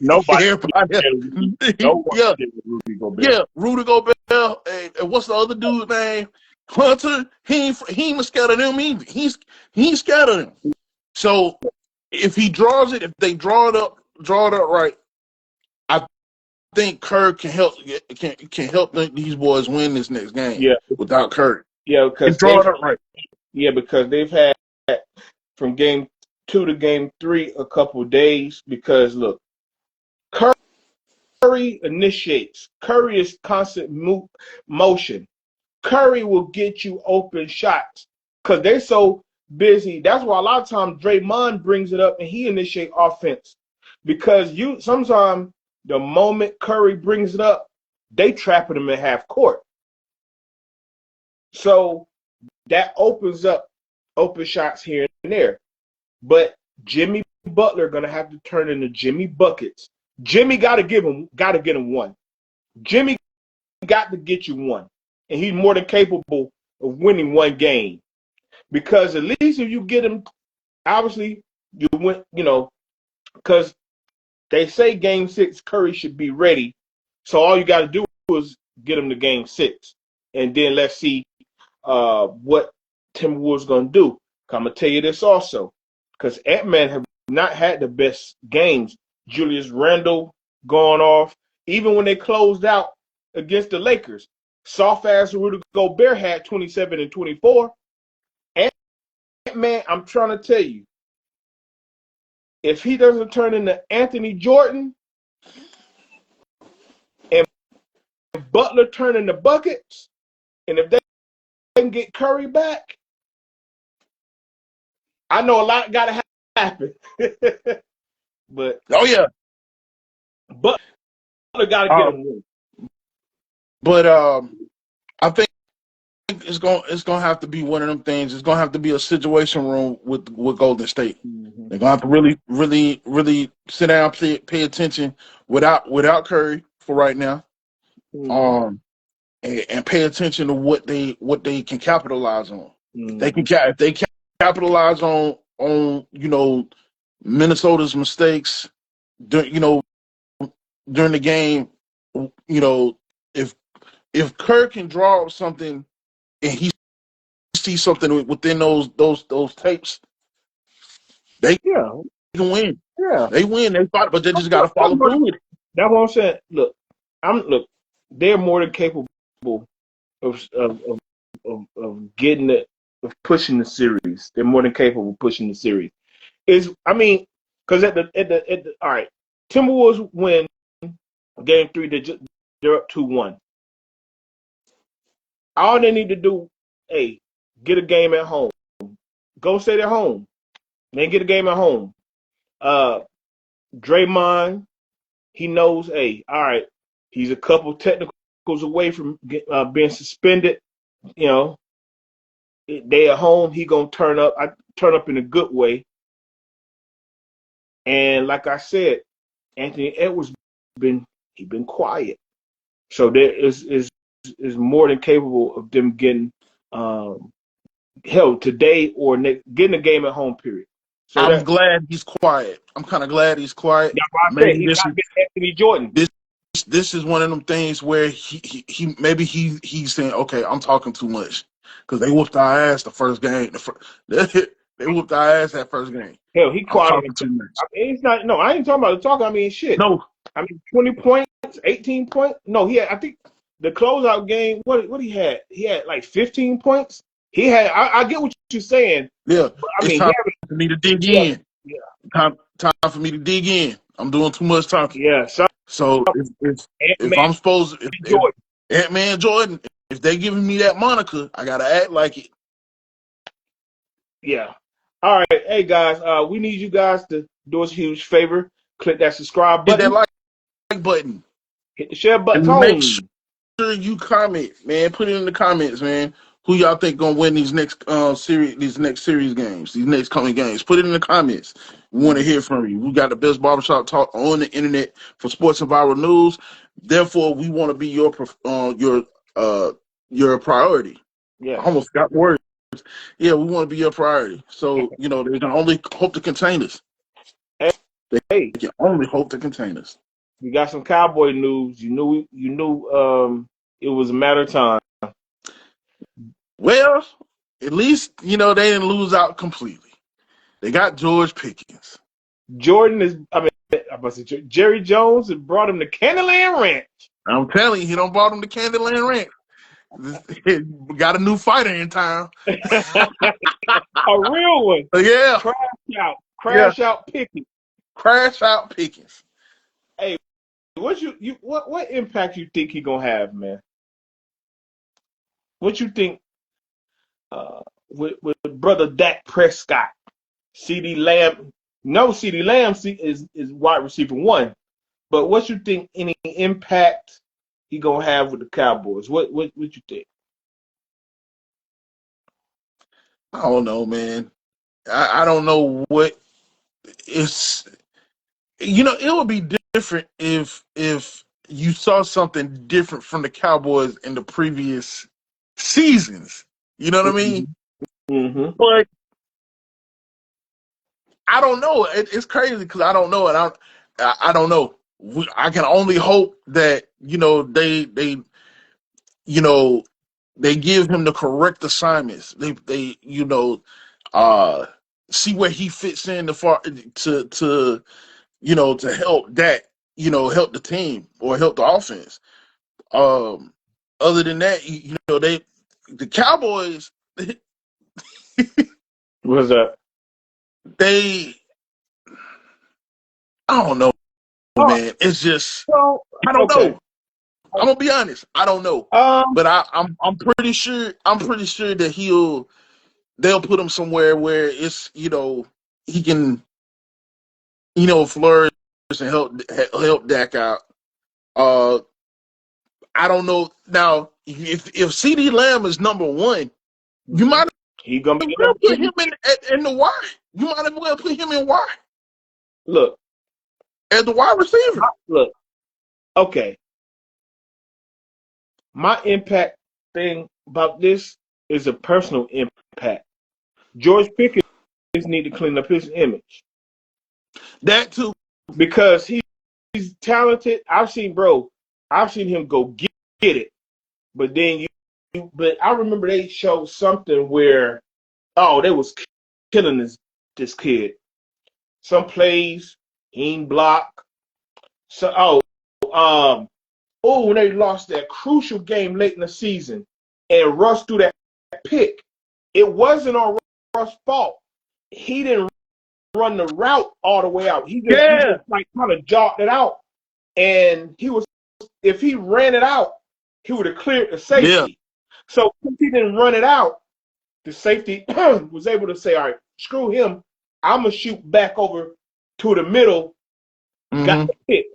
A: Nobody
B: everybody else.
A: no one
B: Yeah,
A: did Rudy Gobert.
B: yeah, Rudy Gobert. And what's the other dude name? Hunter. He ain't scared of them either. He ain't scared of them. So if if they draw it up right, I think Kirk can help these boys win this next game
A: Yeah,
B: without Kirk.
A: yeah,
B: And
A: because
B: draw it up right.
A: they've had from game 2 to game 3 a couple of days because look, Curry initiates. Curry is constant motion. Curry will get you open shots because they're so busy. That's why a lot of times Draymond brings it up and he initiate offense because you sometimes the moment Curry brings it up, they trapping him in half court. So that opens up open shots here and there. But Jimmy Butler gonna have to turn into Jimmy buckets. Jimmy got to get him one. Jimmy got to get you one, and he's more than capable of winning one game. Because at least if you get him, obviously you win. Because they say Game 6 Curry should be ready. So all you got to do is get him to Game 6, and then let's see what Timberwolves gonna do. I'm gonna tell you this also, because Ant-Man have not had the best games. Julius Randle going off, even when they closed out against the Lakers. Soft ass Rudy Gobert had 27 and 24. Ant-Man, I'm trying to tell you, if he doesn't turn into Anthony Jordan and Butler turn into buckets, and if they can get Curry back, I know a lot got to happen. But
B: Oh yeah.
A: Butler got to get
B: Um,
A: him one.
B: but I think it's gonna have to be one of them things. It's gonna have to be a situation room with Golden State.
A: Mm-hmm.
B: They're gonna have to really sit down, pay attention without Curry for right now.
A: Mm-hmm.
B: Um, and pay attention to what they can capitalize on.
A: Mm-hmm.
B: If they capitalize on Minnesota's mistakes during during the game, if Kirk can draw up something and he sees something within those tapes, they
A: Yeah,
B: can win.
A: yeah.
B: They win. They fight, but they just got to follow through with it.
A: That's what I'm saying. Look, they're more than capable of getting it, of pushing the series. They're more than capable of pushing the series. Because all right, Timberwolves win game 3. They're up 2-1. All they need to do, hey, get a game at home. Go stay at home. Then get a game at home. Draymond, he knows, hey, all right, he's a couple technicals away from being suspended. You know, they at home, he gonna turn up. I turn up in a good way. And like I said, Anthony Edwards been quiet, so there is more than capable of them getting held today or getting a game at home. Period. So
B: I'm
A: that
B: glad he's quiet. I'm kind of glad he's quiet.
A: that's why I said
B: Maybe
A: he's not getting Anthony Jordan.
B: this is one of them things where he maybe he's saying, okay, I'm talking too much because they whooped our ass the first game. They whooped our ass that first game.
A: Hell, he
B: I'm
A: quieted
B: talking
A: him.
B: too much.
A: I mean, it's not. No, I ain't talking about the talk. I mean, shit.
B: No,
A: I mean, 20 points, 18 points. No, he had. I think the closeout game. What he had? He had like 15 points. He had. I get what you're saying.
B: yeah,
A: But I
B: it's
A: mean,
B: time for me to dig in.
A: yeah,
B: Time for me to dig in. I'm doing too much talking.
A: yeah.
B: So if I'm supposed, if
A: Jordan.
B: Ant-Man Jordan, if they giving me that moniker, I gotta act like it.
A: Yeah. All right. Hey guys, we need you guys to do us a huge favor. Click that subscribe
B: Hit that
A: button.
B: like button
A: Hit the share button.
B: and make sure you comment, man. Put it in the comments, man. Who y'all think gonna win these next series games, these next coming games? Put it in the comments. We want to hear from you. We got the best barbershop talk on the internet for sports and viral news. Therefore, we want to be your priority.
A: Yeah.
B: I almost got words. Yeah, we want to be your priority. So they can only hope to contain us. They can only hope to contain us.
A: We got some Cowboy news. You knew it was a matter of time.
B: Well, at least, they didn't lose out completely. They got George Pickens.
A: Jordan is, I must say, Jerry Jones had brought him to Candyland Ranch.
B: I'm telling you, he don't brought him to Candyland Ranch. Got a new fighter in town.
A: A real one.
B: Yeah.
A: Crash out Pickens.
B: Crash out Pickens.
A: Hey, what impact you think he gonna have, man? What you think with brother Dak Prescott, CD Lamb? No, CD Lamb is wide receiver one, but what you think any impact he gonna have with the Cowboys? What you think?
B: I don't know, man. I don't know what it's. It would be different if you saw something different from the Cowboys in the previous seasons. You know what I mean?
A: Mm-hmm.
B: But I don't know. It's crazy because I don't know, and I don't know. I can only hope that they give him the correct assignments. They see where he fits in to help that help the team or help the offense. Other than that, the Cowboys.
A: What's that?
B: I don't know, man. It's just I don't know. I'm gonna be honest. I don't know, but I'm pretty sure. I'm pretty sure that they'll put him somewhere where it's he can flourish and help Dak out. I don't know now if CD Lamb is number one, you might
A: he gonna
B: as well put him in the wide. You might as well put him in wide.
A: Look,
B: as the wide receiver.
A: Look, okay. My impact thing about this is a personal impact. George Pickens need to clean up his image.
B: That too,
A: because he's talented. I've seen him go get it, but then but I remember they showed something where they was killing this kid. Some plays he ain't block. So when they lost that crucial game late in the season and Russ threw that pick, it wasn't on Russ' fault. He didn't run the route all the way out. He just like kind of jogged it out, and if he ran it out, he would have cleared the safety. Yeah. So if he didn't run it out, the safety was able to say, all right, screw him. I'm gonna shoot back over to the middle, got
B: Mm-hmm.
A: hit.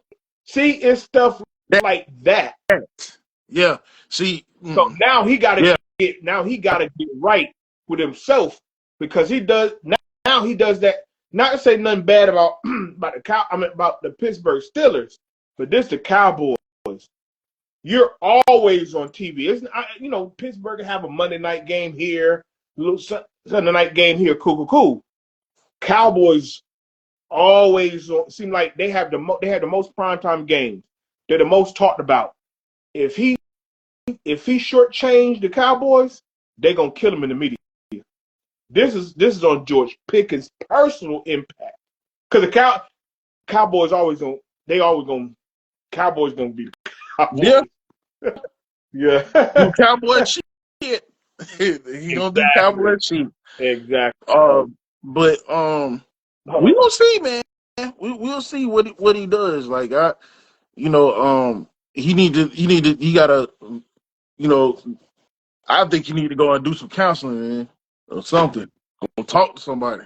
A: See, it's stuff like that.
B: Yeah. See.
A: So now he got
B: Yeah.
A: to get right with himself because he does now he does that. Not to say nothing bad about about the Pittsburgh Steelers, but this the Cowboys. You're always on TV. Pittsburgh have a Monday night game here, a little Sunday night game here. Cool. Cowboys always seem like they have the most primetime games. They're the most talked about. If he shortchanged the Cowboys, they're gonna kill him in the media. This is on George Pickens' personal impact because the Cowboys always gonna Cowboys gonna be the Cowboys.
B: Yeah.
A: Yeah.
B: Do Cowboy shit. He gonna do Cowboy shit.
A: Exactly.
B: But we gonna see, man. We'll see what he does. Like he gotta, I think you need to go and do some counseling, man, or something. Go talk to somebody.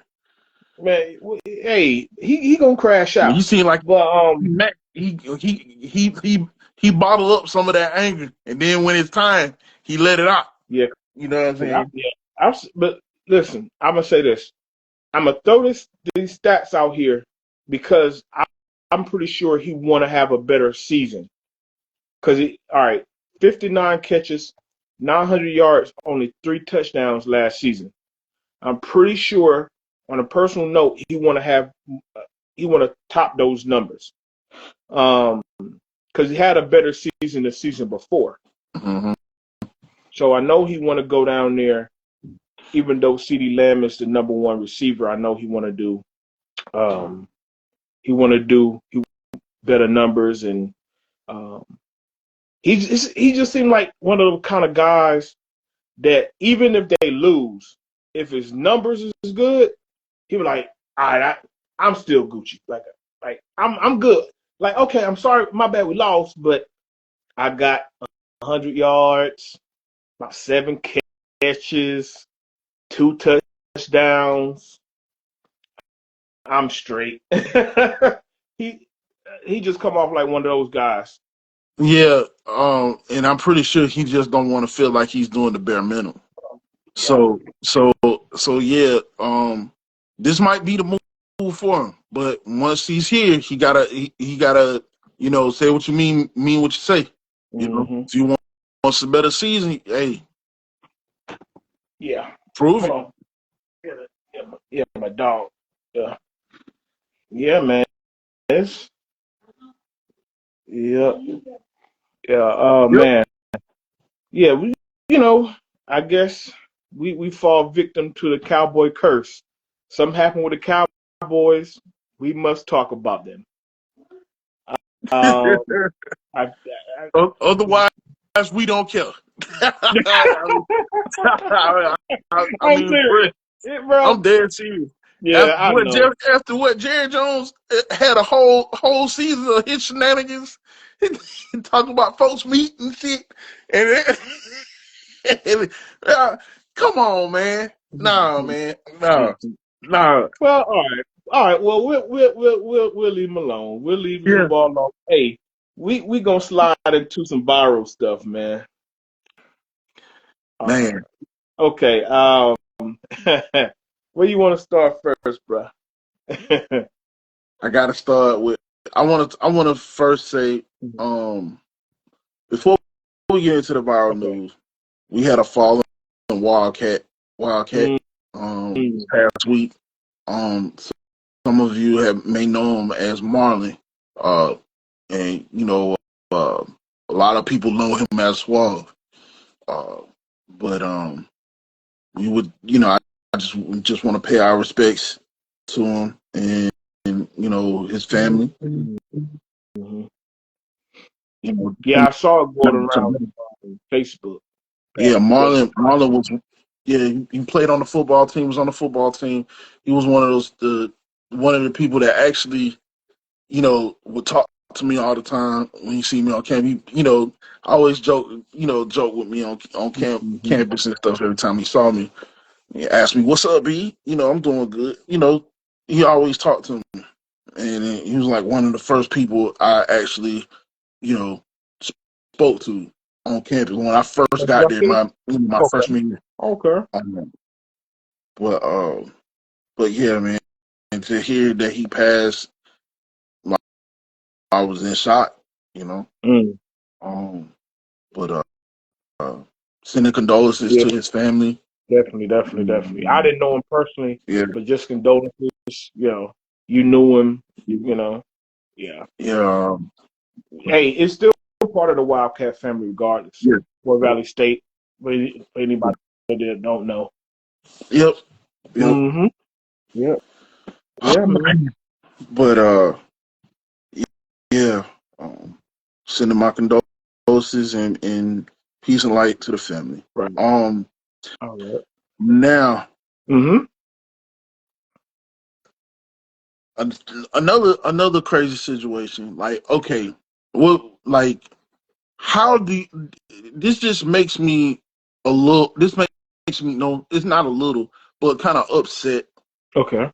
A: Man, hey, he gonna crash out.
B: You seem like
A: But
B: he bottled up some of that anger, and then when it's time, he let it out.
A: yeah,
B: You know what I'm saying?
A: but listen, I'm gonna say this. I'm gonna throw these stats out here because I'm pretty sure he want to have a better season. Because all right, 59 catches, 900 yards, only 3 touchdowns last season. I'm pretty sure, on a personal note, he want to top those numbers. Because he had a better season the season before.
B: Mm-hmm.
A: So I know he want to go down there, even though CeeDee Lamb is the number 1 receiver. I know he want to do better numbers, and he just seemed like one of those kind of guys that even if they lose, if his numbers is good, he was like, all right, I'm still Gucci. Like I'm good. Like, okay, I'm sorry, my bad, we lost, but I got 100 yards, about 7 catches, 2 touchdowns. I'm straight. He just come off like one of those guys.
B: Yeah, and I'm pretty sure he just don't want to feel like he's doing the bare minimum. So yeah, this might be the move for him. But once he's here, he gotta say what you mean what you say. You know, if you want a better season, hey,
A: yeah,
B: prove it.
A: On. Yeah, my dog. Yeah, man. Man. Yeah, I guess we fall victim to the Cowboy curse. Something happened with the Cowboys. We must talk about them.
B: Otherwise, we don't care.
A: I'm serious.
B: I'm dead serious.
A: Yeah,
B: after what Jerry Jones had a whole season of his shenanigans, talking about folks meet and shit, and come on, man. Nah, man. Nah.
A: Well, all right. Well, we'll leave him alone. We'll leave him ball alone. Hey, we gonna slide into some viral stuff, man.
B: Man.
A: Okay. Where you want to start first, bro?
B: I gotta start with. I want to first say, before we get into the viral news, we had a fallen Wildcat this past week. Some of you may know him as Marlon, and a lot of people know him as Suave. But we would, I just want to pay our respects to him and his family.
A: Yeah, I saw it going around on Facebook.
B: Yeah, Marlon was. Yeah, he played on the football team. Was on the football team. He was one of the people that actually, would talk to me all the time when he see me on campus. I always joke with me on campus and stuff every time he saw me. He asked me, "What's up, B?" I'm doing good. He always talked to me. and he was like one of the first people I actually, you know, spoke to on campus when I first got there. My
A: Okay.
B: freshman year.
A: Okay.
B: Um, but but yeah, man, and to hear that he passed, like, I was in shock, you know.
A: Mm.
B: Um, but uh, sending condolences
A: Yeah,
B: to his family.
A: definitely. I didn't know him personally,
B: Yeah,
A: but just condolences. You knew him. Yeah.
B: yeah,
A: Hey, it's still part of the Wildcat family, regardless.
B: yeah,
A: Fort Valley State. For anybody that don't know.
B: yep, yep.
A: Mm-hmm. Yeah. Yeah, man.
B: But yeah, sending my condolences and peace and light to the family.
A: Right.
B: Um,
A: All right.
B: now
A: Mm-hmm.
B: another crazy situation. Like, okay, well, like, how do you, this just makes me a little. This makes me no. It's not a little, but kind of upset
A: Okay.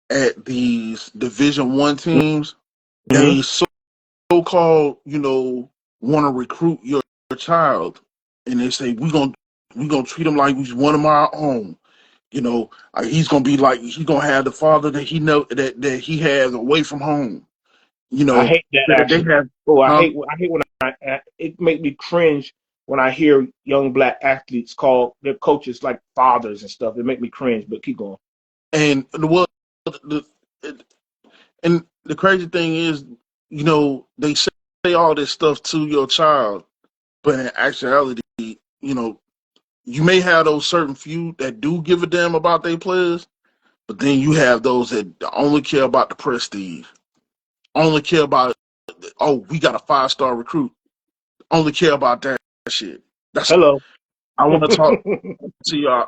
B: at these Division I teams.
A: Mm-hmm.
B: They so-called, want to recruit your child, and they say we gonna treat him like he's one of our own. He's gonna be like he's gonna have the father that he know that he has away from home.
A: I hate that
B: They
A: actually.
B: have,
A: Oh, I
B: huh?
A: hate. I hate when it make me cringe when I hear young black athletes call their coaches like fathers and stuff. It make me cringe. But keep going.
B: And the and the crazy thing is, they say all this stuff to your child, but in actuality, you may have those certain few that do give a damn about their players, but then you have those that only care about the prestige, only care about, oh, we got a 5-star recruit, only care about that shit. That's
A: Hello.
B: I want to talk to y'all.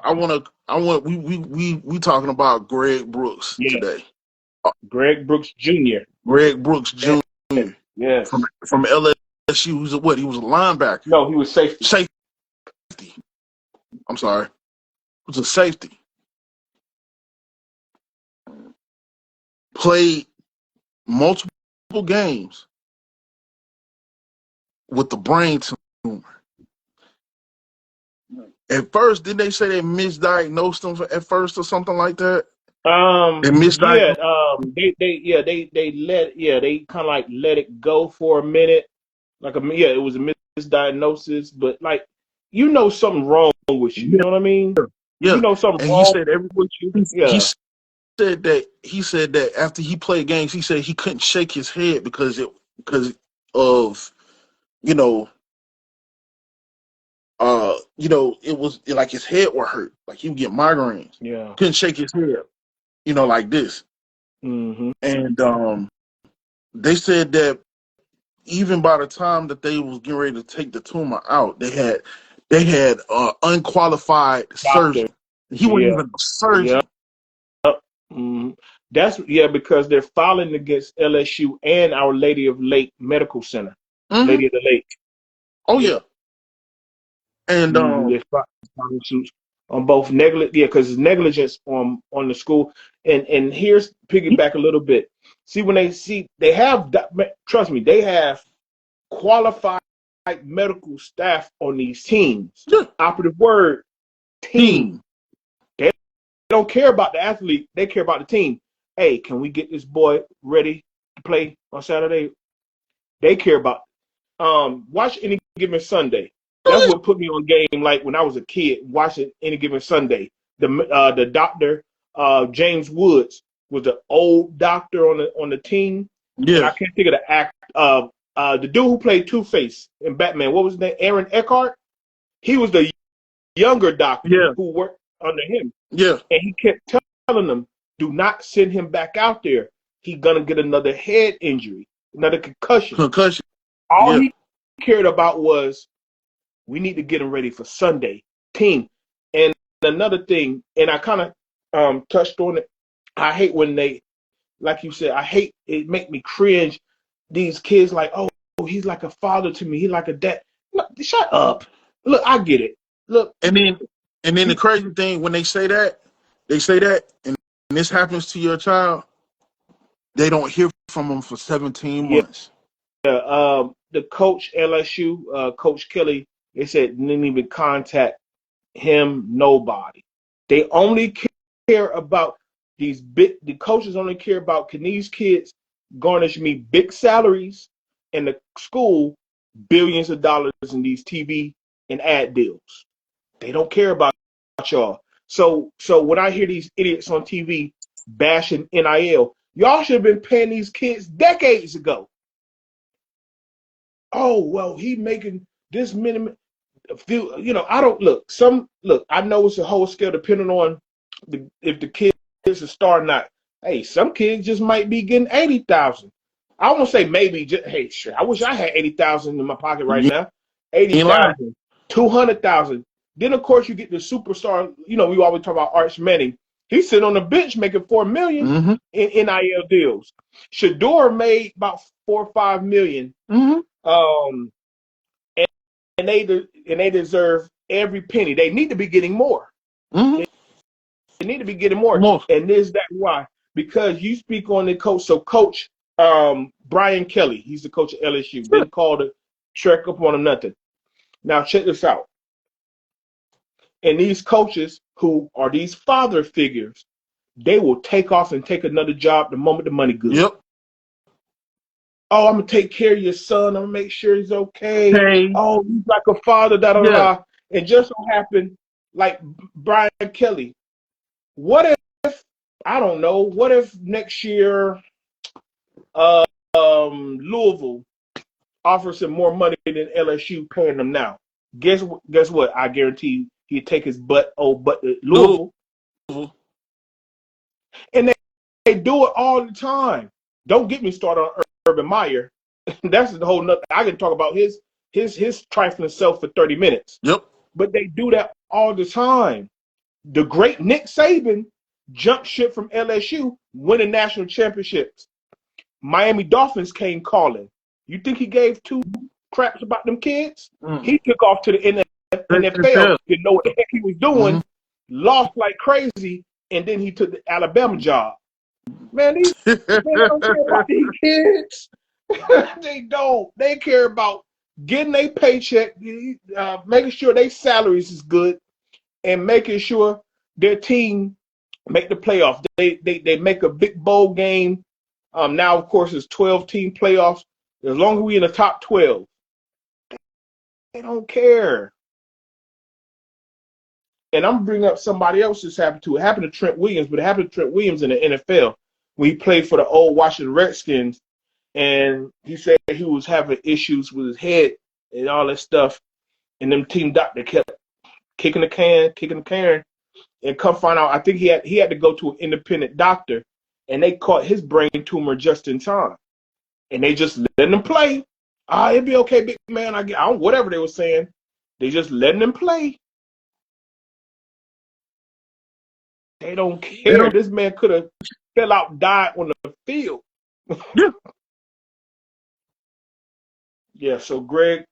B: We talking about Greg Brooks
A: Yes.
B: today.
A: Greg Brooks Jr.
B: Greg Brooks
A: Yes.
B: Jr. from
A: Yes.
B: from LSU. He was a linebacker,
A: No, he was safety.
B: safety. I'm sorry, he was a safety. Played multiple games with the brain tumor. At first, didn't they say they misdiagnosed him at first or something like that? They
A: Yeah,
B: misdiagnosed.
A: they kind of like let it go for a minute. It was a misdiagnosis, but like, something wrong with you. You
B: Yeah,
A: know what I mean?
B: yeah.
A: Something
B: And he
A: wrong
B: said
A: with you.
B: he
A: Yeah.
B: said that after he played games, he said he couldn't shake his head because of you know it was like his head were hurt, like he would get migraines,
A: Yeah.
B: couldn't shake his head, like this.
A: Mm-hmm.
B: And they said that even by the time that they was getting ready to take the tumor out, they had unqualified
A: Doctor.
B: surgeon. He wasn't
A: Yeah.
B: even a
A: Yeah.
B: surgeon.
A: Mm-hmm. Because they're filing against LSU and Our Lady of Lake Medical Center.
B: Hmm.
A: Lady of the Lake.
B: Oh
A: Yeah.
B: yeah. And
A: They're filing suits on both negligence. Yeah, because it's negligence on the school. And here's piggyback a little bit. See, when they have, trust me, they have qualified medical staff on these teams.
B: yeah,
A: Operative word, team.
B: team.
A: They don't care about the athlete. They care about the team. Hey, can we get this boy ready to play on Saturday? They care about. Watch Any Given Sunday. That's what put me on game. Like when I was a kid, watching Any Given Sunday. The doctor, James Woods, was the old doctor on the team, and
B: Yeah,
A: I can't think of the act. The dude who played Two Face in Batman. What was his name? Aaron Eckhart. He was the younger doctor
B: yeah,
A: who worked under him,
B: yeah.
A: and he kept telling them, "Do not send him back out there. He's gonna get another head injury, another concussion."
B: Concussion.
A: All
B: Yeah.
A: he cared about was, we need to get him ready for Sunday team. And another thing, and I kind of touched on it. I hate when they, like you said, I hate it. Make me cringe. These kids like, oh, he's like a father to me. He's like a dad. No, shut up. Look, I get it. Look,
B: And then the
A: you,
B: crazy thing when they say that, and this happens to your child, they don't hear from him for 17
A: Yeah.
B: months.
A: The coach LSU, Coach Kelly, they said didn't even contact him. Nobody. They only care about these big. The coaches only care about can these kids garnish me big salaries, and the school billions of dollars in these TV and ad deals. They don't care about y'all. So when I hear these idiots on TV bashing NIL, y'all should have been paying these kids decades ago. Oh well, he making this minimum. I don't look. I know it's a whole scale depending on if the kid is a star or not. Hey, some kids just might be getting 80,000. I won't say maybe. Just, hey, sure. I wish I had 80,000 in my pocket right
B: You
A: now.
B: ain't lying.
A: 80,000, 200,000. Then of course you get the superstar. We always talk about Arch Manning. He's sitting on the bench making $4 million
B: Mm-hmm.
A: in NIL deals. Shador made about 4 or 5 million.
B: Mm-hmm.
A: And they deserve every penny. They need to be getting more.
B: Mm-hmm.
A: They need to be getting more.
B: More.
A: And is that why? Because you speak on the coach. So Coach Brian Kelly, he's the coach of LSU. Didn't call the track up on him nothing. Now check this out. And these coaches who are these father figures, they will take off and take another job the moment the money good.
B: Yep.
A: Oh, I'm gonna take care of your son. I'm gonna make sure he's okay.
B: Hey.
A: Oh, he's like a father, da da da. And just so happened, like Brian Kelly, what if I don't know? What if next year, Louisville offers him more money than LSU paying them now? Guess what? I guarantee he'd take his butt to Louisville. And they do it all the time. Don't get me started on Urban Meyer. That's the whole nother. I can talk about his trifling self for 30 minutes.
B: Yep.
A: But they do that all the time. The great Nick Saban jumped ship from LSU, winning national championships. Miami Dolphins came calling. You think he gave two craps about them kids? He took off to the NFL, didn't know what the heck he was doing, lost like crazy, and then he took the Alabama job. Man, they don't care about these kids. They don't. They care about getting a paycheck, making sure their salaries is good, and making sure their team make the playoffs. They make a big bowl game. Now, of course, it's 12-team playoffs. As long as we in the top 12, they don't care. And I'm bringing up somebody else that's happened to. It happened to Trent Williams, but it happened to Trent Williams in the NFL when he played for the old Washington Redskins. And he said he was having issues with his head and all that stuff. And them team doctor kept kicking the can, and come find out, I think he had to go to an independent doctor, and they caught his brain tumor just in time. And they just letting him play. It'll be okay, big man. I don't, whatever they were saying. They just letting him play. They don't care. This man could have fell out, died on the field.
B: Yeah.
A: Yeah, so Greg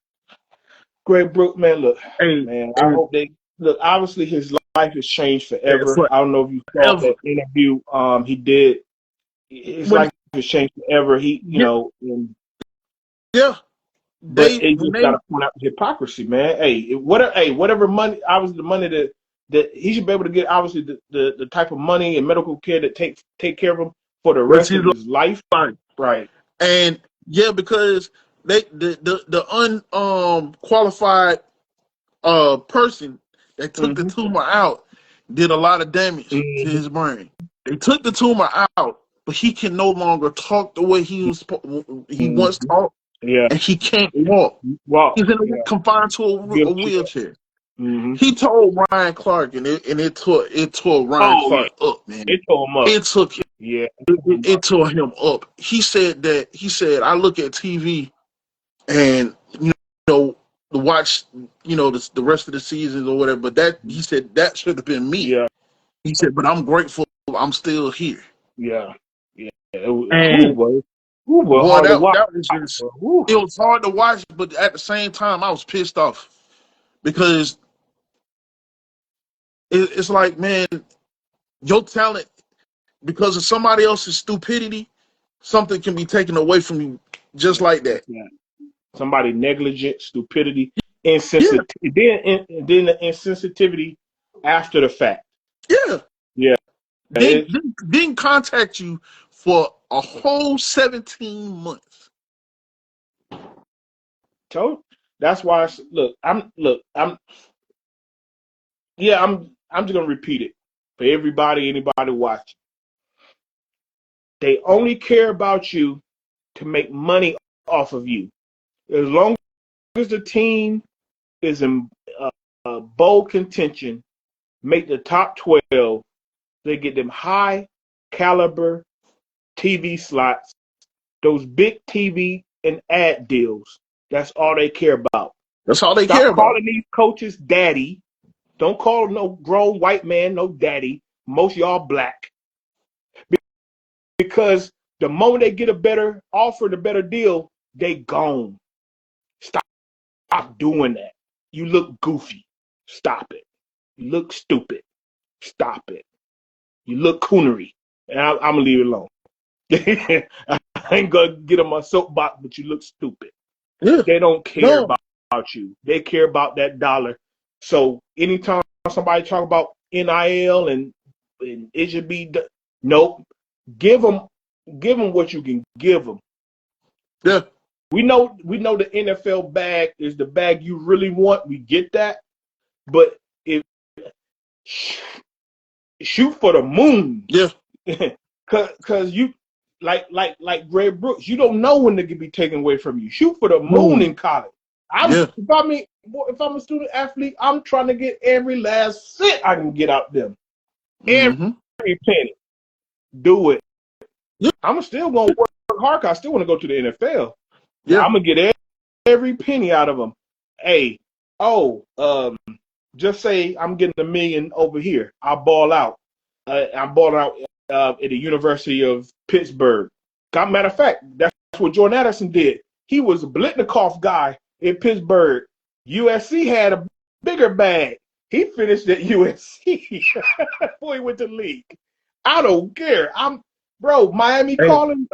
A: Brook, man, look, man, I hope they look. Obviously, his life has changed forever. I don't know if you saw that interview he did. His life has changed forever. But they just got to point out the hypocrisy, man. Whatever money, obviously the money that he should be able to get, obviously the type of money and medical care that take care of him for the rest of his life. Right.
B: And yeah, because the unqualified person that took the tumor out did a lot of damage to his brain. They took the tumor out, but he can no longer talk the way he once talked.
A: Yeah,
B: and he can't walk. He's confined to a wheelchair. He told Ryan Clark, and it tore Ryan Clark up, man.
A: It tore him up.
B: It took him. Yeah, it tore him up. He said I look at TV, and to watch the rest of the seasons or whatever. But that he said that should have been me.
A: Yeah.
B: He said, but I'm grateful. I'm still here.
A: Yeah. Yeah.
B: It was hard to watch, but at the same time, I was pissed off because it's like, man, your talent, because of somebody else's stupidity, something can be taken away from you just like that.
A: Yeah. Somebody negligent, stupidity,
B: Yeah,
A: insensitivity, then the insensitivity after the fact.
B: yeah.
A: Yeah.
B: Didn't contact you for a whole 17 months.
A: So that's why I'm just gonna repeat it for anybody watching. They only care about you to make money off of you. As long as the team is in bowl contention, make the top 12, they get them high caliber TV slots, those big TV and ad deals. That's all they care about.
B: That's all they
A: Stop
B: care about.
A: calling these coaches daddy. Don't call no grown white man no daddy. Most of y'all black. Because the moment they get a better offer, the better deal, they gone. Stop doing that. You look goofy. Stop it. You look stupid. Stop it. You look coonery. And I'm going to leave it alone. I ain't going to get on my soapbox, but you look stupid.
B: Yeah.
A: They don't care about you. They care about that dollar. So anytime somebody talk about NIL and it should be, nope. Give them what you can give them.
B: Yeah.
A: We know the NFL bag is the bag you really want. We get that. But if shoot for the moon.
B: Yeah.
A: Cause you like Greg Brooks, you don't know when they can be taken away from you. Shoot for the moon in college. If I'm a student athlete, I'm trying to get every last cent I can get out them. Every penny. Do it.
B: Yeah.
A: I'm still gonna work hard. I still want to go to the NFL.
B: Yeah.
A: I'm gonna get every penny out of them. Hey, just say I'm getting $1 million over here. I'll ball out. I'm balling out at the University of Pittsburgh. Matter of fact, that's what Jordan Addison did. He was a Blitnikoff guy in Pittsburgh. USC had a bigger bag. He finished at USC before he went to the league. I don't care. Miami calling.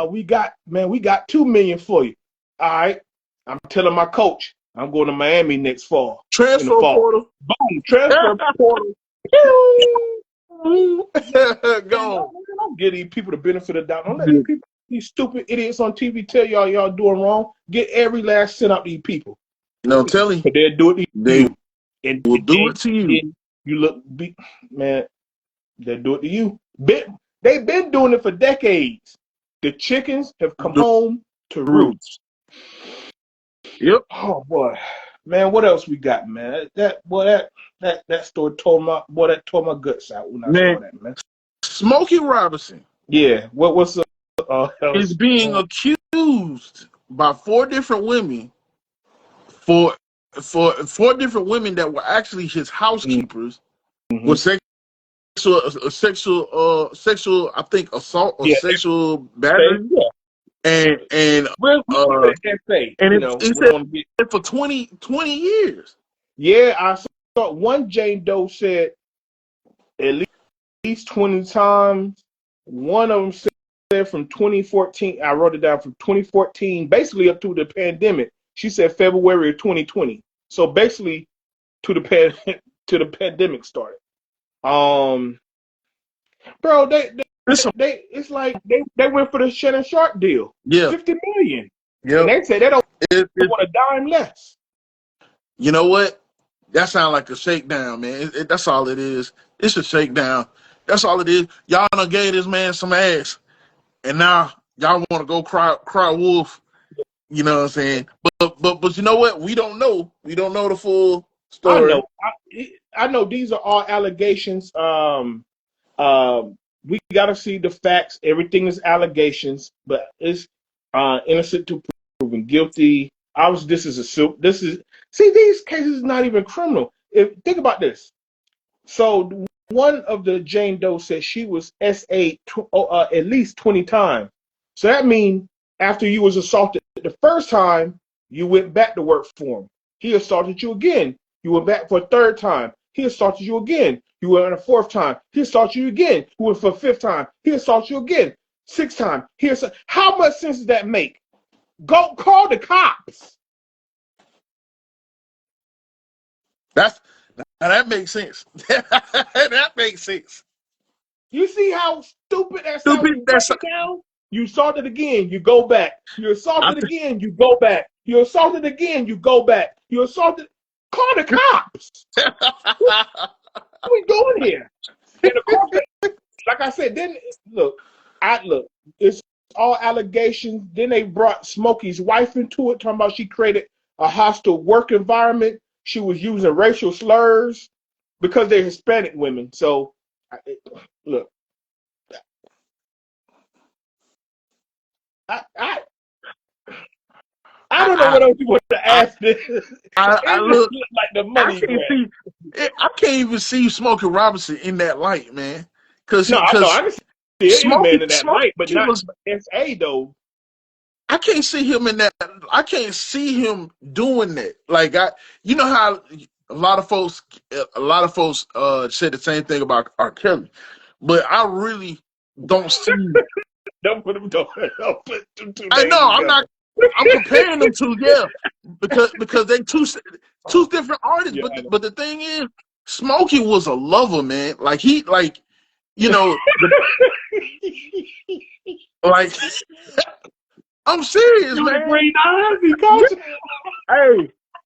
A: We got $2 million for you. All right. I'm telling my coach I'm going to Miami next fall.
B: Transfer portal.
A: Boom. Transfer portal.
B: Go.
A: Don't give these people the benefit of the doubt. Don't let these stupid idiots on TV tell y'all doing wrong. Get every last cent out these people.
B: No, I'm telling you.
A: They'll do it to you.
B: And will do it to you.
A: You look, man, they'll do it to you. They've been doing it for decades. The chickens have come home to roost.
B: Yep.
A: Oh boy, man, what else we got, man? That story tore my guts out when I saw that, man.
B: Smokey Robinson.
A: Yeah. What's
B: is being accused by 4 different women for 4 different women that were actually his housekeepers with sexual I think assault or sexual battery.
A: Yeah.
B: And
A: it
B: said for 20 years.
A: Yeah, I saw one Jane Doe said at least 20 times. One of them said from 2014. I wrote it down from 2014, basically up to the pandemic. She said February of 2020. So basically to the pandemic started. Bro, it's like they went for the Shannon Sharp deal.
B: Yeah.
A: $50 million.
B: Yeah.
A: And they say they don't want a dime less.
B: You know what? That sounds like a shakedown, man. That's all it is. It's a shakedown. That's all it is. Y'all done gave this man some ass, and now y'all want to go cry wolf. You know what I'm saying? But you know what? We don't know. We don't know the full story.
A: I know these are all allegations. We got to see the facts. Everything is allegations, but it's innocent to proven guilty. These cases are not even criminal. Think about this. So one of the Jane Doe said she was SA'd at least 20 times. So that means after you was assaulted the first time, you went back to work for him. He assaulted you again. You went back for a third time. He assaulted you again. You went on a fourth time. He assaulted you again. You went for a fifth time. He assaulted you again. 6 times. How much sense does that make? Go call the cops.
B: That makes sense. That makes sense.
A: You see how stupid that sounds?
B: Stupid.
A: You break it down. You assault it again, you go back. You assault it again, you go back. You assault it again, you go back. You assault it. Call the cops. What are we doing here? And of course, like I said, then look, it's all allegations. Then they brought Smokey's wife into it, talking about she created a hostile work environment. She was using racial slurs because they're Hispanic women. So, look, I don't know what else you want to ask this.
B: I look
A: like the money grab.
B: I can't even see Smokey Robinson in that light, man.
A: I can see any man in that light, but not SA though.
B: I can't see him in that. I can't see him doing that. Like you know how a lot of folks said the same thing about R. Kelly, but I really don't see.
A: Don't put them two
B: I know. I'm not. I'm comparing them to because they two different artists.
A: Yeah,
B: but the thing is, Smokey was a lover, man. Like you know, like I'm serious, man.
A: Green eyes, he calls it.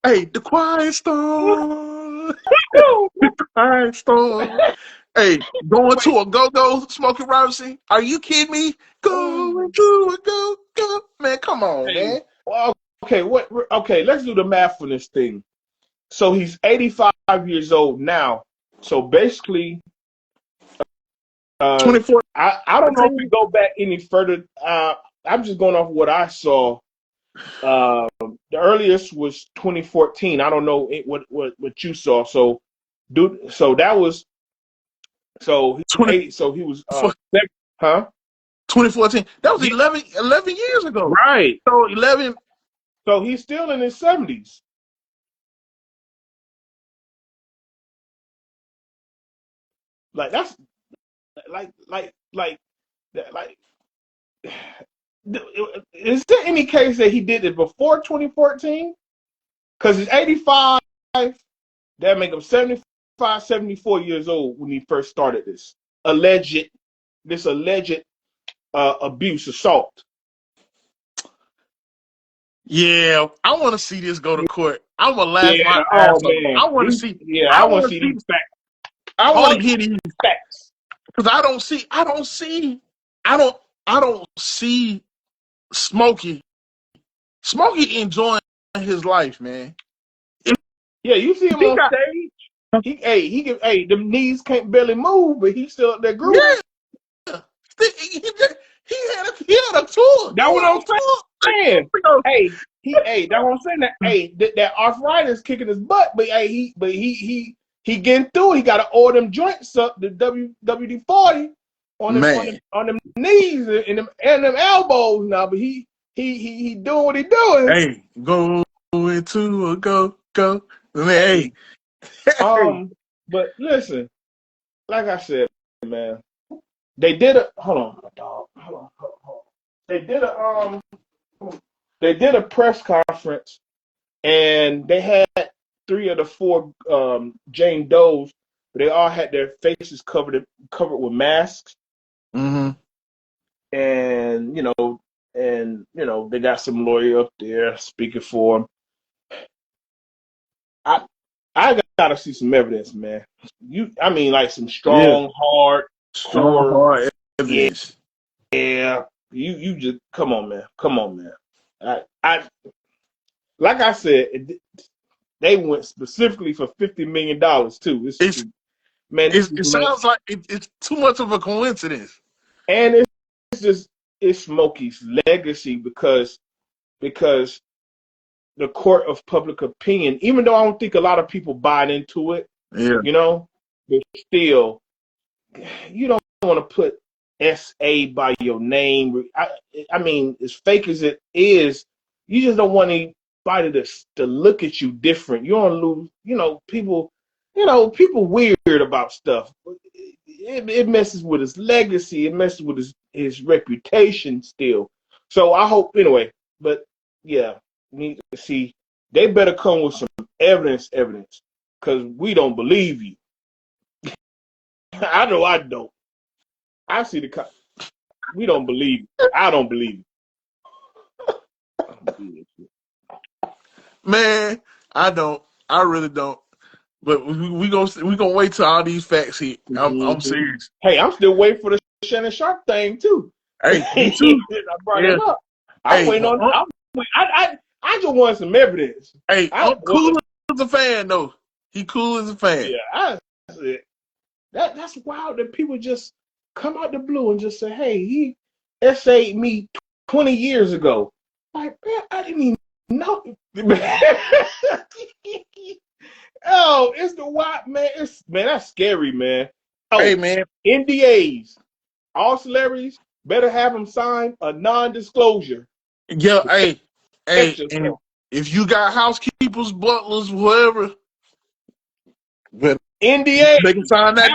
B: Hey, the quiet storm. The quiet storm. Hey, going to a go-go, Smokey Robinson? Are you kidding me? Going to a go-go. Man, come on, man.
A: Well, okay, let's do the math on this thing. So he's 85 years old now. So basically,
B: 24.
A: I don't know if we go back any further. I'm just going off what I saw. The earliest was 2014. I don't know what you saw. So that was. So he was
B: 2014. That was 11 years ago.
A: Right.
B: So 11.
A: So he's still in his 70s. Like that's like is there any case that he did it before 2014? Because he's 85. That make him 75, 74 years old when he first started this alleged abuse, assault.
B: Yeah, I want to see this go to court. I'm gonna laugh my ass off. I want to see.
A: Yeah, I want to see these facts.
B: I want to hear these
A: facts
B: because I don't see Smokey enjoying his life, man.
A: Yeah, you see him on stage. Them knees can't barely move, but he's still up there grooving.
B: Yeah. He had a tour.
A: That's what I'm saying. That's what I'm saying. That arthritis kicking his butt, but he getting through. He got to order them joints up, the WD-40 on them knees and them elbows now. But he doing what he doing.
B: Hey, go into a go. Hey.
A: But listen, like I said, man, they did a hold on, dog. Hold on. They did a press conference, and they had 3 of the 4 Jane Does, but they all had their faces covered with masks.
B: Mm-hmm.
A: And they got some lawyer up there speaking for them. I gotta see some evidence, man. Like some strong, hard evidence. Yeah. You just come on, man. I like I said, they went specifically for $50 million too.
B: It sounds like it's too much of a coincidence.
A: And it's Smokey's legacy because the court of public opinion, even though I don't think a lot of people buy into it, but still, you don't want to put SA by your name. I mean, as fake as it is, you just don't want anybody to look at you different. You don't lose, people weird about stuff. It messes with his legacy. It messes with his reputation still. So I hope anyway. But yeah, need to see. They better come with some evidence, because we don't believe you. I know I don't. I see we don't believe you. I don't believe you.
B: Man, I don't. I really don't. But we gonna wait till all these facts hit. I'm serious.
A: Hey, I'm still waiting for the Shannon Sharp thing too.
B: Hey, me too.
A: I brought it up. I'm waiting on. I just want some evidence.
B: Hey, I'm cool as a fan though. He cool as a fan.
A: Yeah, that's wild that people just come out the blue and just say, "Hey, he essayed me 20 years ago." Like, man, I didn't even know. Oh, it's the wild man. Man, that's scary, man. Oh,
B: hey, man.
A: NDAs. All celebrities better have them sign a non-disclosure.
B: Yeah, hey, and if you got housekeepers, butlers, whoever,
A: NDA,
B: they can sign that